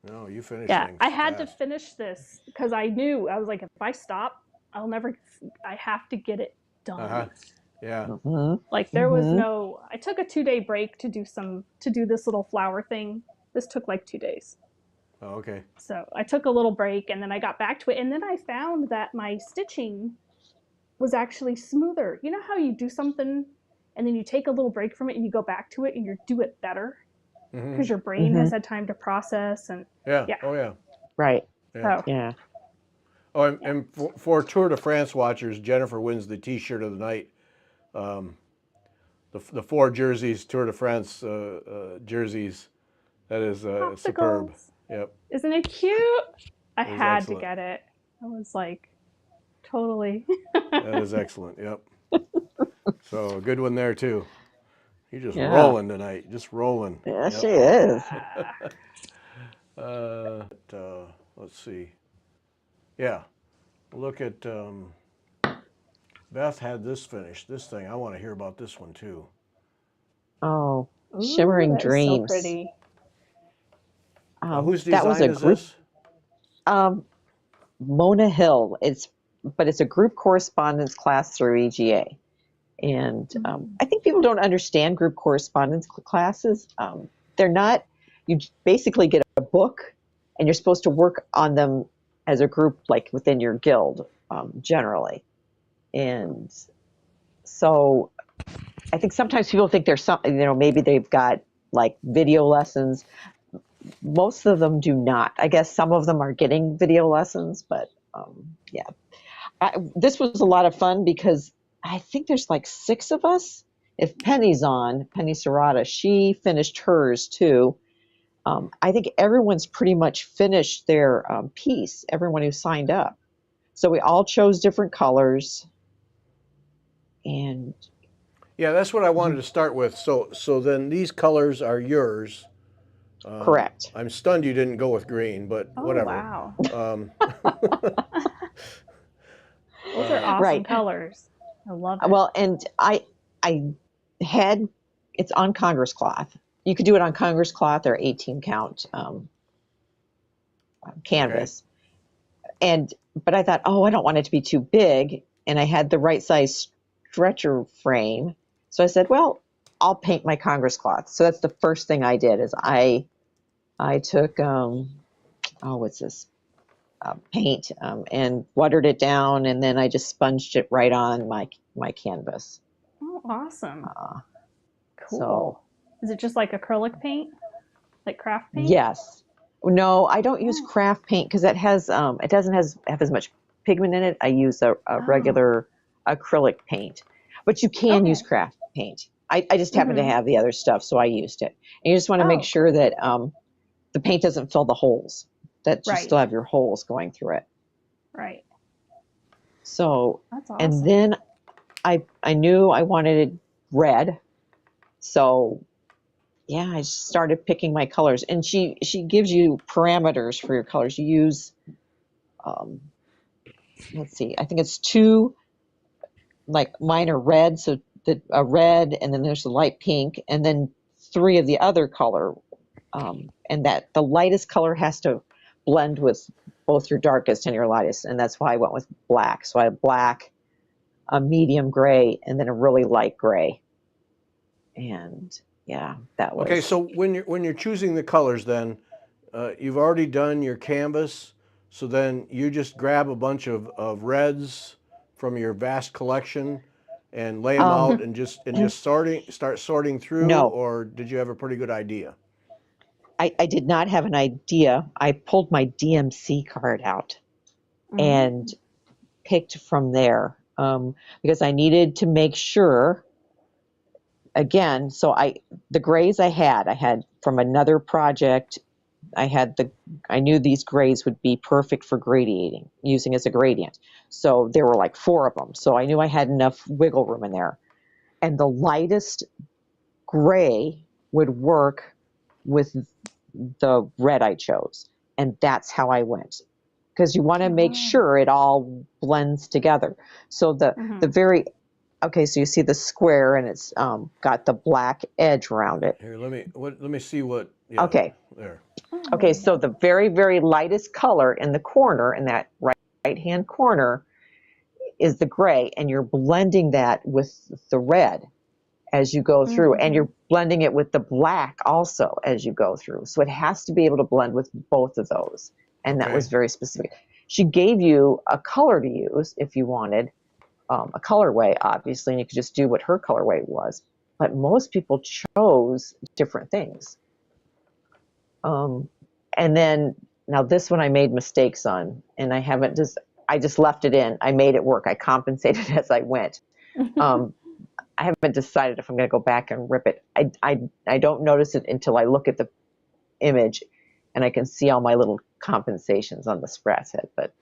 No, you finished Yeah, things I had to fast. finish this because I was like, if I stop, I have to get it done. Uh-huh. Yeah. Mhm. Like there was I took a 2-day break to do this little flower thing. This took like 2 days. Oh, okay. So I took a little break and then I got back to it. And then I found that my stitching was actually smoother. You know how you do something and then you take a little break from it and you go back to it and you do it better because your brain has had time to process and Yeah. Yeah. Oh, yeah. Right. Yeah. so Yeah. Oh, and for Tour de France watchers, Jenifer wins the T-shirt of the night. The 4 jerseys, Tour de France jerseys. That is superb. popsicles. Yep. Isn't it cute? I It is had excellent. to get it. I was like, totally. That is excellent. Yep. So a good one there too. You're just Yeah. rolling tonight, just rolling. Yeah, Yep. she is. Let's see. Yeah, look at Beth had this finished. This thing, I want to hear about this one too. Oh, Ooh, Shimmering that is so Dreams. pretty. Whose That was design a is group. this? Mona Hill. But it's a group correspondence class through EGA. And I think people don't understand group correspondence classes. They're not, you basically get a book and you're supposed to work on them as a group, like within your guild, generally. And so I think sometimes people think there's something, maybe they've got like video lessons. Most of them do not. I guess some of them are getting video lessons, but yeah. This was a lot of fun because I think there's like 6 of us. If Penny's on, Penny Serrata, she finished hers too. I think everyone's pretty much finished their piece, everyone who signed up. So we all chose different colors. And Yeah, that's what I wanted to start with. So then these colors are yours. correct. I'm stunned you didn't go with green, but Oh, whatever. wow. Um, Those are awesome Right. colors. I love it. Well, and I had, it's on Congress cloth. You could do it on Congress cloth or 18 count canvas. But I thought, oh, I don't want it to be too big. And I had the right size stretcher frame. So I said, well, I'll paint my Congress cloth. So that's the first thing I did is I took, what's this? Paint and watered it down. And then I just sponged it right on my canvas. Oh, awesome. Cool. So, is it just like acrylic paint? Like craft paint? yes. No, I don't use craft paint because it has it doesn't have as much pigment in it. I use a regular acrylic paint, but you can use craft paint. I just happen to have the other stuff, so I used it. And you just want to make sure that the paint doesn't fill the holes, that you still have your holes going through it. Right. So, that's awesome. and then I knew I wanted it red, so yeah, I started picking my colors, and she gives you parameters for your colors. You use, let's see, I think it's 2, like mine are red, so a red, and then there's the light pink, and then 3 of the other color, and that the lightest color has to blend with both your darkest and your lightest, and that's why I went with black. So I have black, a medium gray, and then a really light gray, and yeah, that was okay, so when you're choosing the colors, then you've already done your canvas. So then you just grab a bunch of reds from your vast collection and lay them out and just start sorting through, No. or did you have a pretty good idea? I did not have an idea. I pulled my DMC card out and picked from there because I needed to make sure. Again, so the grays I had from another project. I knew these grays would be perfect for gradiating, using as a gradient. So there were like 4 of them. So I knew I had enough wiggle room in there. And the lightest gray would work with the red I chose. And that's how I went. Because you want to make sure it all blends together. So the very, okay, so you see the square and it's got the black edge around it. Here, let me see what. Yeah, okay. There. Okay, so the very, very lightest color in the corner, in that right-hand corner, is the gray, and you're blending that with the red as you go through, and you're blending it with the black also as you go through. So it has to be able to blend with both of those, and that was very specific. She gave you a color to use if you wanted, a colorway, obviously, and you could just do what her colorway was. But most people chose different things. And then now this one I made mistakes on, and I just left it in. I made it work. I compensated as I went. I haven't decided if I'm going to go back and rip it. I don't notice it until I look at the image, and I can see all my little compensations on the Spratz head. But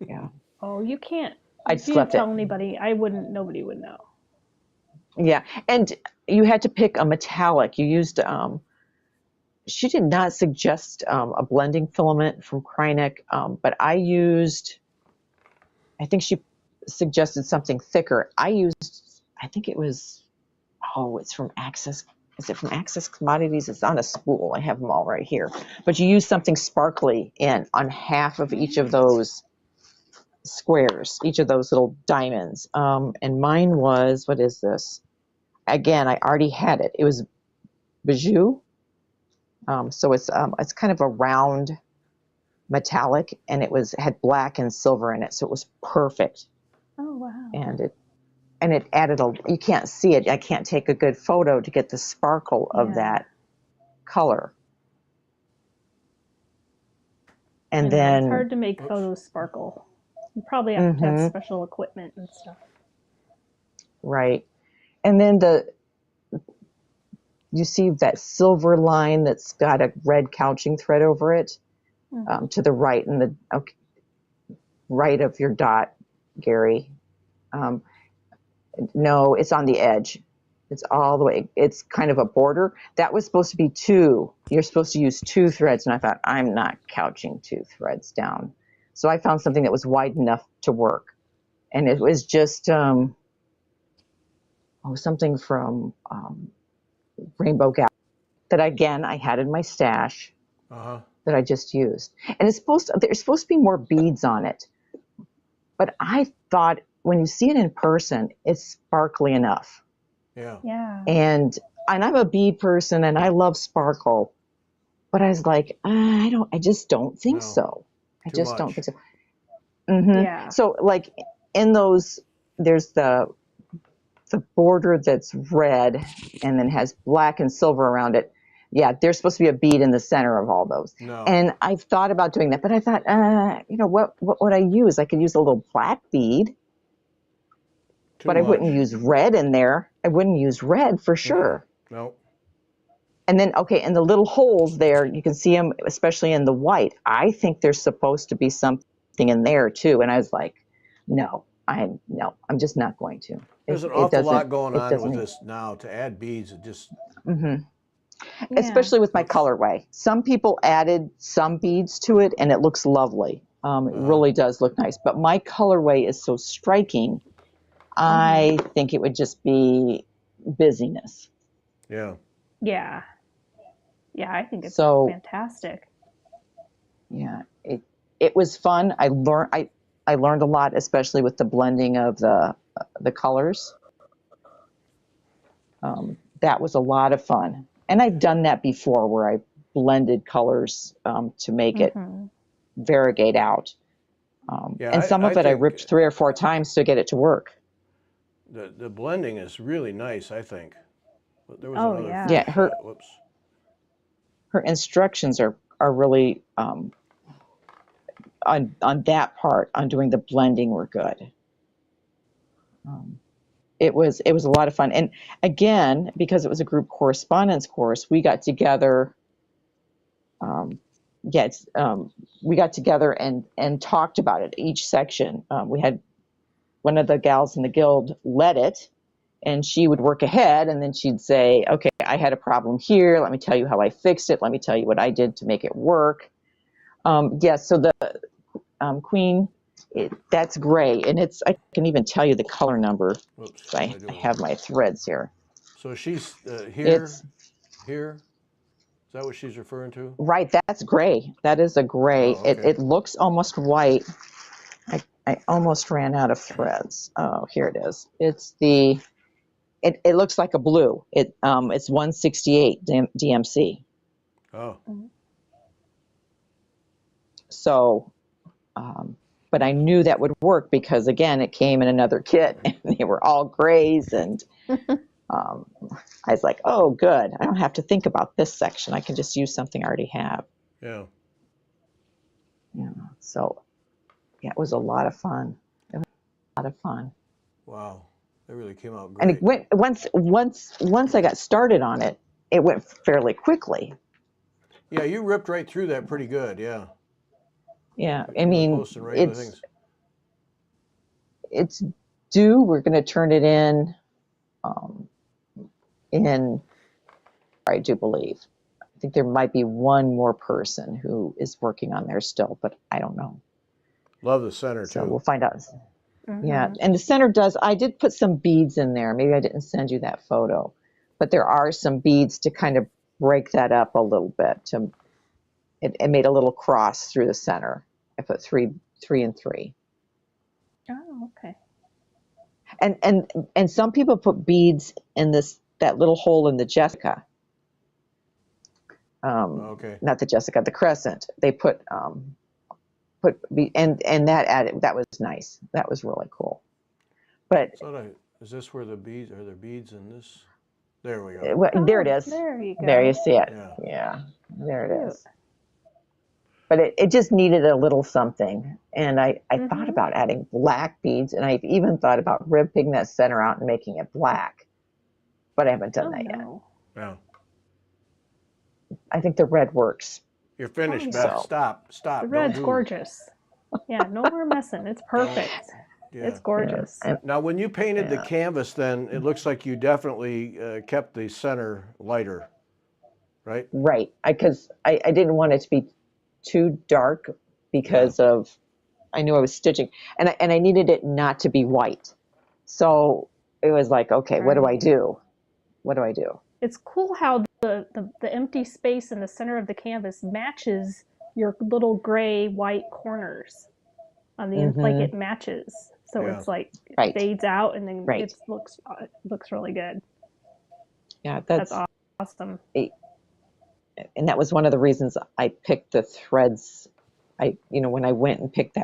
yeah. Oh, you can't. I If just you left tell it. anybody, nobody would know. Yeah, and you had to pick a metallic. You used, she did not suggest a blending filament from Krynic, but I think she suggested something thicker. I think it was, it's from Access. Is it from Access Commodities? It's on a spool. I have them all right here. But you use something sparkly on half of each of those squares, each of those little diamonds. And mine was, what is this? Again, I already had it. It was Bijou. So it's kind of a round metallic, and it had black and silver in it, so it was perfect. Oh, wow. And it added you can't see it. I can't take a good photo to get the sparkle of that color. And then it's hard to make photos sparkle. You probably have to have special equipment and stuff. Right. And then you see that silver line that's got a red couching thread over it, to the right, and right of your dot, Gary. No, it's on the edge. It's all the way. It's kind of a border. That was supposed to be 2. You're supposed to use 2 threads, and I thought, I'm not couching 2 threads down. So I found something that was wide enough to work. And it was just something from Rainbow Gal that, again, I had in my stash that I just used. And there's supposed to be more beads on it. But I thought when you see it in person, it's sparkly enough. Yeah. And I'm a bead person, and I love sparkle. But I was like, I just don't think so. I just don't think so. Yeah. So like in those, there's the border that's red and then has black and silver around it. Yeah, there's supposed to be a bead in the center of all those. No. And I've thought about doing that, but I thought, what would I use? I could use a little black bead, but I wouldn't use red in there. I wouldn't use red for sure. No. And then, in the little holes there, you can see them, especially in the white. I think there's supposed to be something in there too. And I was like, no, I'm just not going to. There's an awful lot going on with this now. To add beads, it just... Especially with my colorway. Some people added some beads to it, and it looks lovely. It really does look nice. But my colorway is so striking, I think it would just be busyness. Yeah. Yeah. Yeah, I think it's fantastic. Yeah, it was fun. I learned a lot, especially with the blending of the colors. That was a lot of fun. And I've done that before, where I blended colors to make it variegate out. And some of it I ripped 3 or 4 times to get it to work. The blending is really nice, I think. But there was another. Yeah, her instructions are really on that part, on doing the blending, were good. It was a lot of fun. And again, because it was a group correspondence course, we got together. We got together and talked about it. Each section, we had one of the gals in the guild led it, and she would work ahead, and then she'd say, okay, I had a problem here. Let me tell you how I fixed it. Let me tell you what I did to make it work. So the Queen, that's gray, and I can even tell you the color number. Whoops, I have my threads here. So she's here. Is that what she's referring to? Right, that's gray. That is a gray. Oh, okay. It looks almost white. I almost ran out of threads. Oh, here it is. It's it looks like a blue. It's 168 DMC. Oh. So, but I knew that would work because, again, it came in another kit, and they were all grays, and I was like, oh, good. I don't have to think about this section. I can just use something I already have. Yeah. Yeah. So, yeah, it was a lot of fun. Wow. It really came out great. And it went, once I got started on it, it went fairly quickly. Yeah, you ripped right through that pretty good. Yeah. Yeah. I mean, it's due. We're going to turn it in in, I do believe. I think there might be one more person who is working on there still, but I don't know. Love the center So too. we'll find out. Mm-hmm. Yeah, and the center does, I did put some beads in there. Maybe I didn't send you that photo, but there are some beads to kind of break that up a little bit. It made a little cross through the center. I put three and three. Oh, okay. And some people put beads in that little hole in the Jessica. Okay. Not the Jessica, the crescent. They put and that added, that was nice. That was really cool. But Is this where the beads are? There beads in this? There we go. there it is. There you go. There you see it. Yeah. Yeah, there it Cute. is. But it just needed a little something. And I thought about adding black beads, and I've even thought about ripping that center out and making it black. But I haven't done that yet. Yeah. I think the red works. You're finished, Oh, Beth. so. Stop. The red's Don't move. gorgeous. Yeah, no more messing. It's perfect. Yeah. It's gorgeous. Yeah. Now, when you painted the canvas, then it looks like you definitely kept the center lighter, right? Right. Because I didn't want it to be too dark because of, I knew I was stitching. And I needed it not to be white. So it was like, okay, what do I do? What do I do? It's cool how the empty space in the center of the canvas matches your little gray white corners on the like it matches. So it's like it fades out and then it looks really good. Yeah, that's awesome. And that was one of the reasons I picked the threads. When I went and picked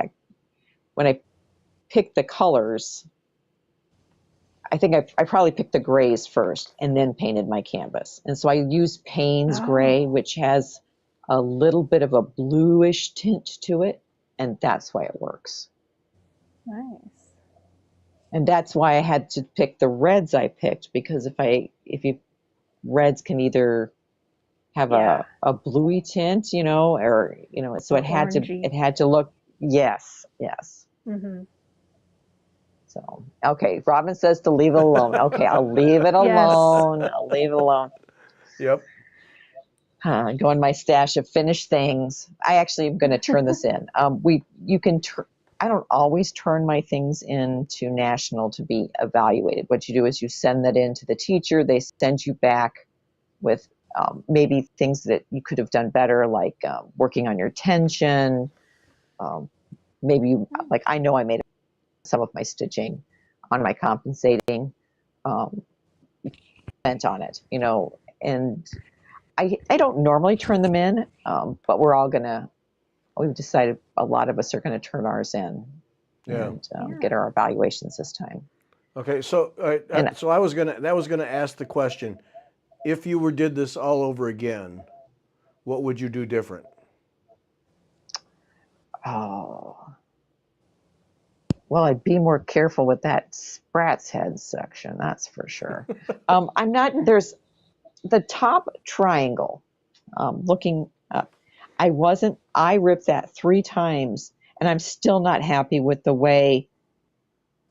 when I picked the colors, I think I probably picked the grays first and then painted my canvas. And so I used Payne's gray, which has a little bit of a bluish tint to it, and that's why it works. Nice. And that's why I had to pick the reds I picked, because reds can either have a bluey tint, or so it had to look, yes. Mm-hmm. So, okay, Robin says to leave it alone. Okay, I'll leave it alone. Yes. I'll leave it alone. Yep. Go in my stash of finished things. I actually am going to turn this in. I don't always turn my things into National to be evaluated. What you do is you send that in to the teacher. They send you back with maybe things that you could have done better, like working on your tension. Maybe I know I made some of my stitching on my compensating bent on it, and I don't normally turn them in, but we've decided a lot of us are going to turn ours in and get our evaluations this time. Okay, so that was gonna ask the question: if you did this all over again, what would you do different? Oh, well, I'd be more careful with that Sprat's head section, that's for sure. There's the top triangle, looking up. I ripped that 3 times, and I'm still not happy with the way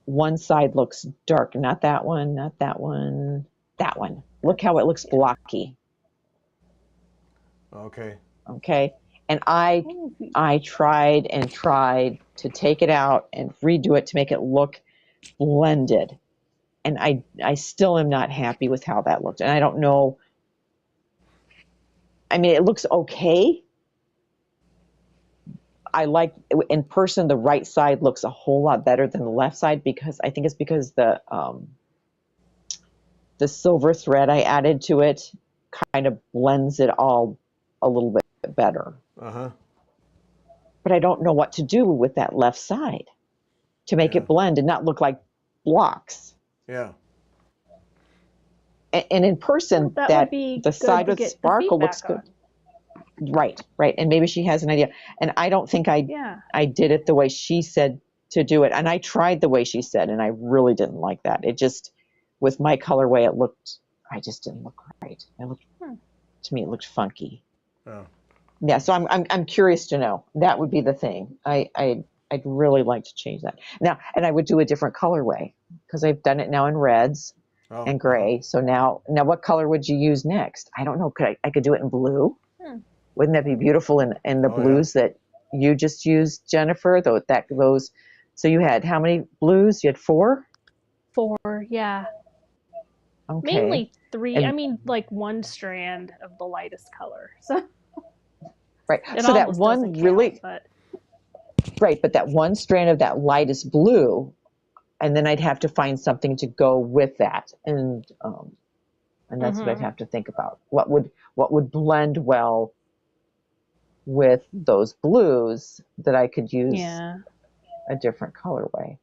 one side looks dark. Not that one, not that one, that one. Look how it looks blocky. Okay. And I tried and tried to take it out and redo it to make it look blended. And I still am not happy with how that looked. And I don't know. I mean, it looks okay. I like in person, the right side looks a whole lot better than the left side, because I think it's because the silver thread I added to it kind of blends it all a little bit better. But I don't know what to do with that left side to make it blend and not look like blocks. Yeah. And in person, the side with sparkle looks good. Right. And maybe she has an idea. And I don't think I did it the way she said to do it. And I tried the way she said, and I really didn't like that. It just, with my colorway, I just didn't look right. To me, it looked funky. Oh. Yeah, so I'm curious to know. That would be the thing. I'd really like to change that now, and I would do a different colorway, because I've done it now in reds, Oh, and gray. So now what color would you use next? I don't know. I could do it in blue. Wouldn't that be beautiful in the Oh, yeah. blues that you just used, Jennifer? Those. So you had how many blues? You had 4? 4, yeah. Okay. Mainly 3. I And mean, like one strand of the lightest color. So right. it So that almost one doesn't count, really but right, but that one strand of that lightest blue, and then I'd have to find something to go with that, and that's what I'd have to think about. What would blend well with those blues that I could use yeah. a different colorway.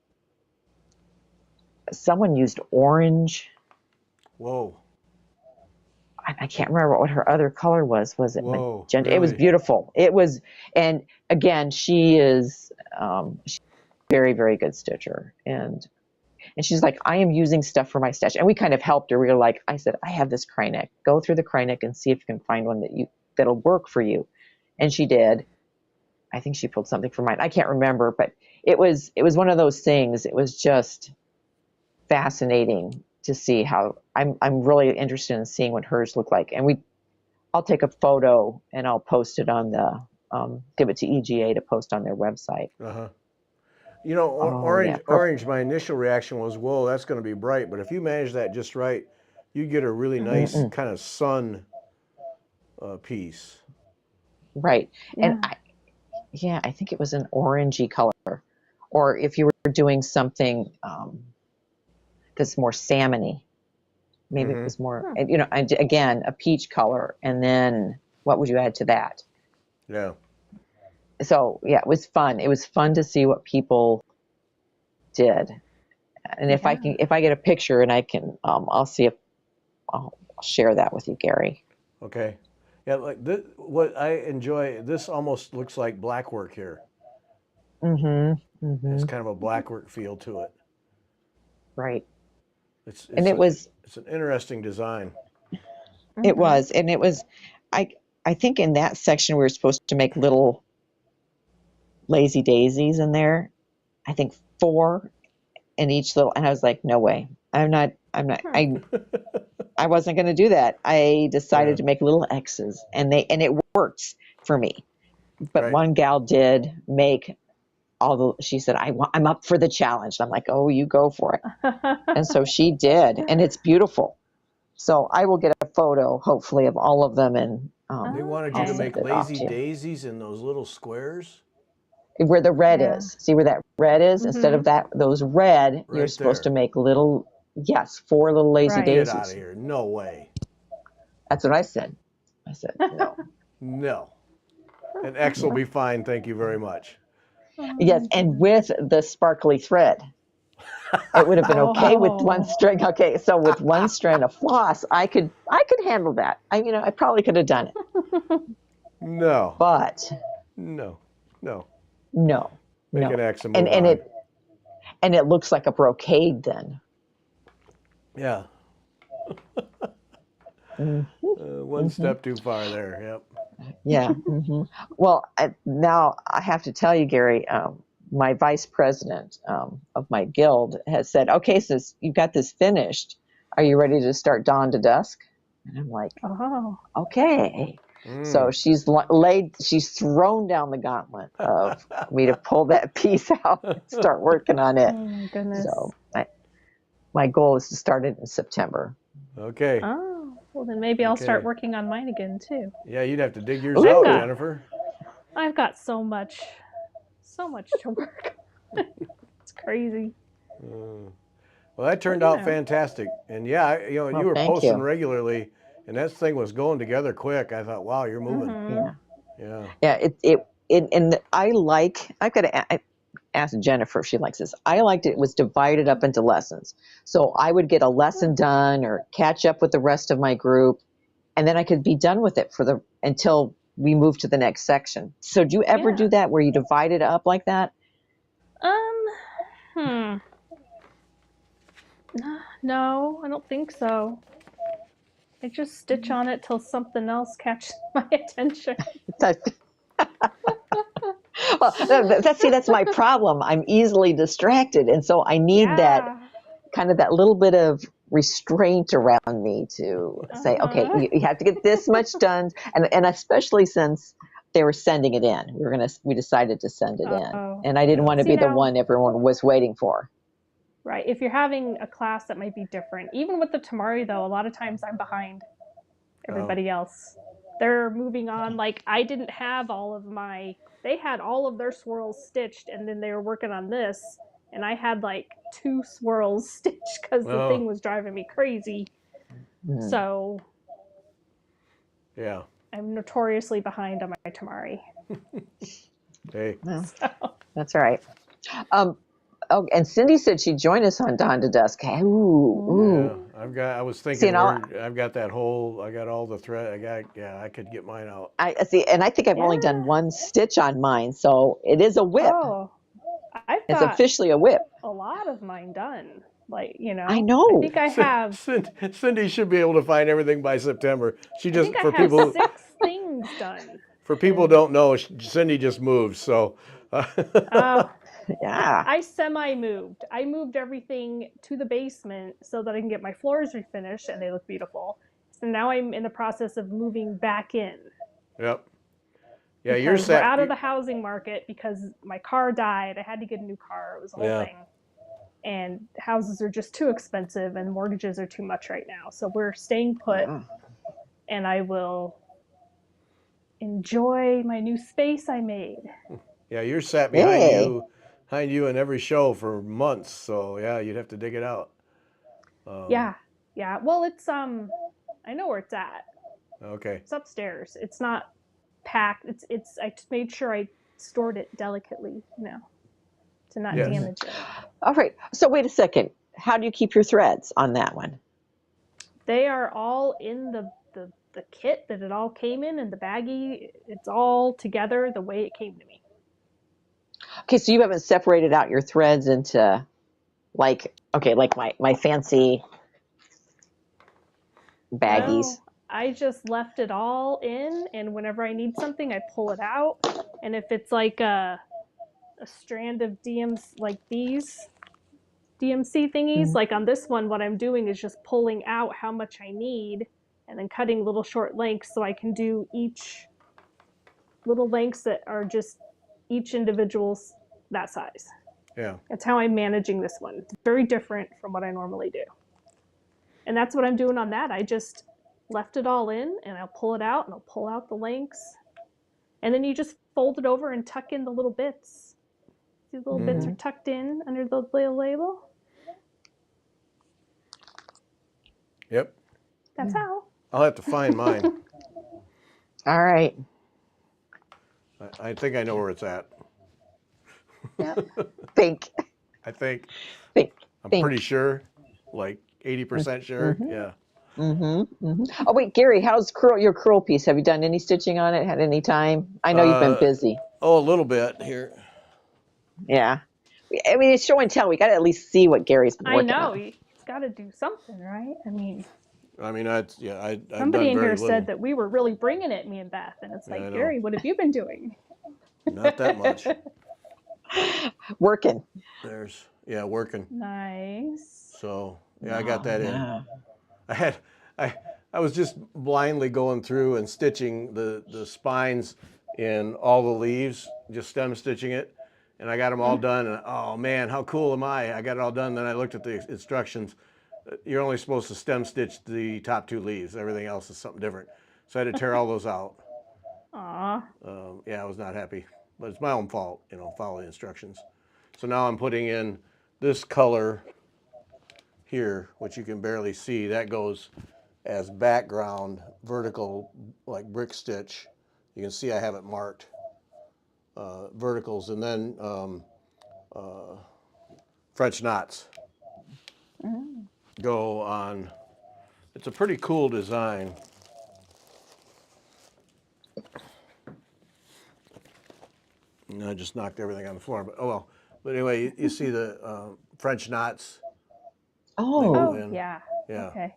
Someone used orange. Whoa. I can't remember what her other color was. Was it Whoa, magenta? It was really? beautiful. It was, and again, she's very, very good stitcher, and she's like, I am using stuff for my stash, and we kind of helped her. We were like, I said, I have this cry neck. Go through the cry neck and see if you can find one that'll work for you, and she did. I think she pulled something for mine. I can't remember, but it was one of those things. It was just fascinating to see how I'm really interested in seeing what hers look like. And I'll take a photo and I'll post it on the give it to EGA to post on their website. Uh-huh. You know, Yeah, orange, my initial reaction was, whoa, that's going to be bright. But if you manage that just right, you get a really nice kind of sun piece. right. Yeah. And I think it was an orangey color. Or if you were doing something that's more salmony, maybe it was more, again, a peach color. And then what would you add to that? Yeah. So yeah, it was fun. It was fun to see what people did. And if I get a picture and I can, I'll see if I'll share that with you, Gary. Okay. Yeah, like this, what I enjoy, this almost looks like black work here. It's kind of a black work feel to it. Right. It's And it was, it's an interesting design. it was, and it was, I think in that section we were supposed to make little lazy daisies in there. I think 4 in each little, and I was like, no way. I wasn't going to do that. I decided to make little X's, and it works for me. But Right. one gal did make she said, I'm up for the challenge. And I'm like, oh, you go for it. And so she did, and it's beautiful. So I will get a photo, hopefully, of all of them, and They wanted you to make lazy daisies in those little squares. Where the red is. See where that red is? Instead of those red, you're Right supposed there. to make 4 little lazy daisies. Get out of here. No way. That's what I said. I said, no. No. An X will be fine. Thank you very much. Yes, and with the sparkly thread. It would have been okay with one string. Okay, so with one strand of floss, I could handle that. I probably could have done it. No. But no. Make an X and move on. It looks like a brocade then. Yeah. One step too far there. Yep. Yeah. Well, now I have to tell you, Gary, my vice president of my guild has said, okay, since you've got this finished, are you ready to start dawn to dusk? And I'm like, okay. So she's thrown down the gauntlet of me to pull that piece out and start working on it. Oh my goodness. So my goal is to start it in September. Okay. Oh, well then maybe I'll start working on mine again too. Yeah, you'd have to dig yours out, Jenifer. I've got so much to work. It's crazy. Well, that turned out fantastic. And yeah, you were posting regularly, and that thing was going together quick. I thought, wow, you're moving. Yeah. And I've got to ask Jenifer if she likes this. I liked it was divided up into lessons. So I would get a lesson done or catch up with the rest of my group, and then I could be done with it until we move to the next section. So do you ever do that where you divide it up like that? No, I don't think so. I just stitch on it till something else catches my attention. Well, that's my problem. I'm easily distracted, and so I need that kind of that little bit of restraint around me to say, okay, you have to get this much done, and especially since they were sending it in, we decided to send it in, and I didn't want to See, be the now- one everyone was waiting for. Right. If you're having a class that might be different, even with the temari though, a lot of times I'm behind everybody else. They're moving on. Like I didn't have all of they had all of their swirls stitched, and then they were working on this, and I had like 2 swirls stitched because the thing was driving me crazy. So Yeah. I'm notoriously behind on my temari. Hey. Well, So. that's all right. Oh, and Cindy said she'd join us on Dawn to Dusk. Ooh. Yeah, I was thinking, See, I've got I got all the thread. I could get mine out. I see, and I think I've only done one stitch on mine, so it is a whip. Oh, I've It's got officially a whip. a lot of mine done. Like, I know. I think I have. Cindy should be able to find everything by September. I think I have 6 things done. For people who don't know, Cindy just moved, so. Yeah. I semi-moved. I moved everything to the basement so that I can get my floors refinished, and they look beautiful. So now I'm in the process of moving back in. Yep. Yeah, because you're set. We're out of the housing market because my car died. I had to get a new car. It was a whole thing. And houses are just too expensive, and mortgages are too much right now. So we're staying put, and I will enjoy my new space I made. Yeah, you're sat behind you in every show for months. So yeah, you'd have to dig it out. Yeah. Well, it's I know where it's at. Okay. It's upstairs. It's not packed. It's. I made sure I stored it delicately, to not damage it. All right. So wait a second. How do you keep your threads on that one? They are all in the kit that it all came in, and the baggie. It's all together the way it came to me. Okay, so you haven't separated out your threads into like my fancy baggies. No, I just left it all in, and whenever I need something, I pull it out. And if it's like a strand of DMs like these DMC thingies, like on this one, what I'm doing is just pulling out how much I need and then cutting little short lengths so I can do each little lengths that are just each individual's that size. Yeah. That's how I'm managing this one. It's very different from what I normally do. And that's what I'm doing on that. I just left it all in, and I'll pull it out, and I'll pull out the lengths. And then you just fold it over and tuck in the little bits. See, the little bits are tucked in under the little label. Yep. That's how. I'll have to find mine. All right. I think I know where it's at. Think. I think. Think. I'm pretty sure, like 80% sure. Yeah. Oh wait, Gary, how's your curl piece? Have you done any stitching on it? Had any time? I know you've been busy. Oh, a little bit here. Yeah. I mean, it's show and tell. We got to at least see what Gary's been working on. He's got to do something, right? I mean, somebody in here said that we were really bringing it, me and Beth, and it's like, Gary, what have you been doing? Not that much. Working. Working. Nice. So I got that in. I was just blindly going through and stitching the spines in all the leaves, just stem stitching it, and I got them all done. And oh man, how cool am I? I got it all done. Then I looked at the instructions. You're only supposed to stem stitch the top 2 leaves. Everything else is something different. So I had to tear all those out. Aw. I was not happy, but it's my own fault. Follow the instructions. So now I'm putting in this color here, which you can barely see. That goes as background vertical, like brick stitch. You can see I have it marked verticals, and then French knots go on. It's a pretty cool design. And I just knocked everything on the floor, but oh well. But anyway, you see the French knots. Oh, yeah. Okay.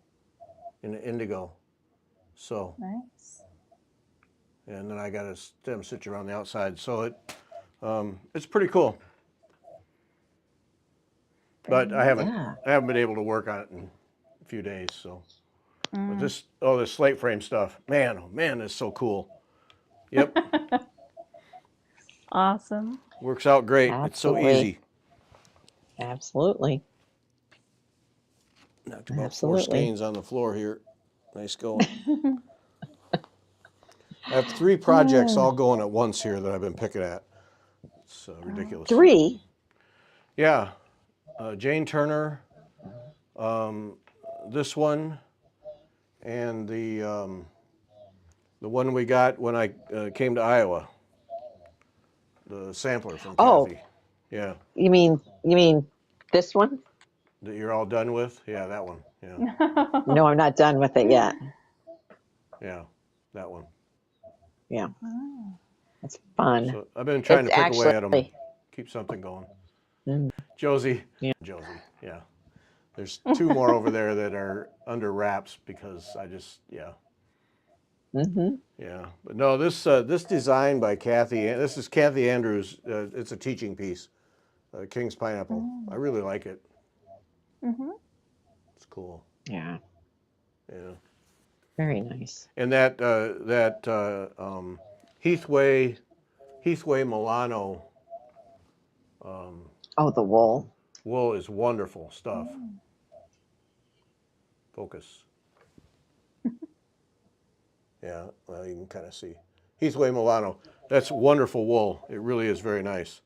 In the indigo. So. Nice. And then I got a stem stitch around the outside, so it's pretty cool. But I haven't been able to work on it in a few days. So, but this slate frame stuff, man, oh man, it's so cool. Yep, Awesome. works out great. It's so Absolutely. easy. Absolutely. Knocked about 4 Absolutely. stains on the floor here. Nice going. I have 3 projects all going at once here that I've been picking at. It's ridiculous. 3. Yeah, Jane Turner, this one, and the one we got when I came to Iowa, the sampler from Oh. Kathy. Yeah, You mean this one? that you're all done with. Yeah, that one. Yeah, No, I'm not done with it yet. yeah, that one. Yeah. It's fun. So I've been trying It's to pick away at them, actually- keep something going. Mm. Josie, Yeah. Josie, yeah. There's 2 more over there that are under wraps because I just, yeah. Mm-hmm. Yeah, but no, this design by Kathy. This is Kathy Andrews. It's a teaching piece, King's Pineapple. I really like it. Mm-hmm. It's cool. Yeah. Yeah, Very nice. and that Heathway Milano Oh, the wool. wool is wonderful stuff. Focus. Yeah, well, you can kind of see. Heathway Milano. That's wonderful wool. It really is very nice.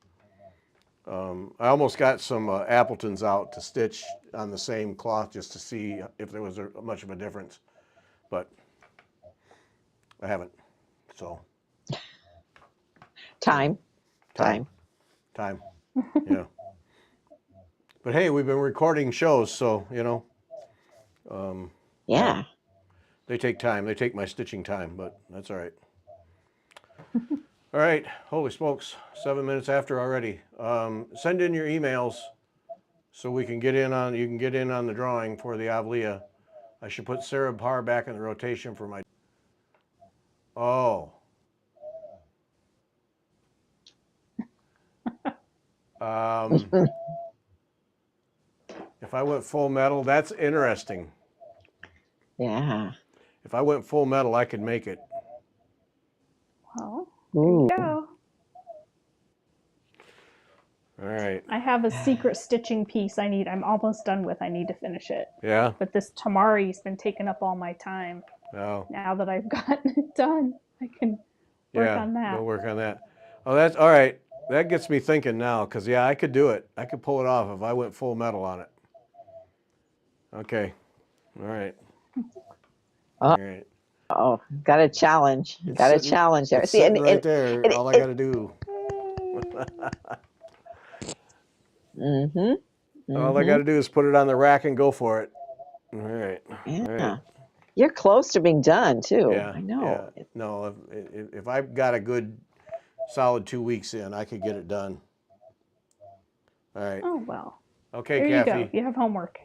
I almost got some Appletons out to stitch on the same cloth just to see if there was much of a difference, but I haven't. So Time. Time. Yeah. But hey, we've been recording shows, so you know. Yeah. They take time. They take my stitching time, but that's all right. All right. Holy smokes. 7 minutes after already. Send in your emails so we can get in on, you can get in on the drawing for the Avlea. I should put Sarah Parr back in the rotation for my, oh. If I went full metal, that's interesting. Yeah. If I went full metal, I could make it. Well, Ooh. there you go. All right. I have a secret stitching piece I'm almost done with. I need to finish it. Yeah? But this temari's been taking up all my time. Oh. Now that I've gotten it done, I can work on that. Go work on that. Oh, that's all right. That gets me thinking now, because yeah, I could do it. I could pull it off if I went full metal on it. Okay. All right. Oh. All right. Oh, got a challenge. It's Got a sitting- challenge there. It's See, sitting right there. All I got to do. All I got to do is put it on the rack and go for it. All right. Yeah. All right. You're close to being done too. Yeah. I know. Yeah. No, if I've got a good solid 2 weeks in, I could get it done. All right. Oh, well. Okay, There Kathy. you go. You have homework.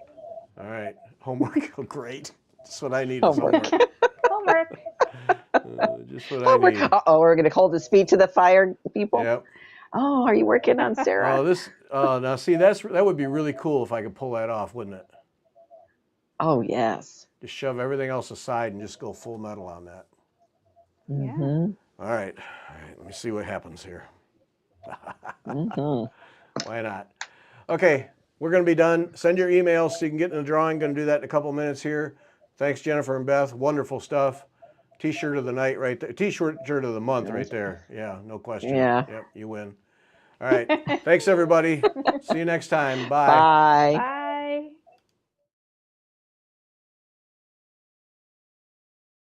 All right. Homework. Oh, great. That's what I need. Homework. Is homework. Homework. Just what I need. Uh-oh, we're going to hold his feet to the fire, people. Yep. Oh, are you working on Sarah? Now see, that would be really cool if I could pull that off, wouldn't it? Oh, yes. Just shove everything else aside and just go full metal on that. Mm-hmm. All right. Let me see what happens here. Mm-hmm. Why not? Okay, we're going to be done. Send your emails so you can get in the drawing. Going to do that in a couple minutes here. Thanks, Jenifer and Beth. Wonderful stuff. T-shirt of the night right there. T-shirt of the month right there. Yeah, no question. Yeah. Yep, you win. All right. Thanks, everybody. See you next time. Bye. Bye. Bye.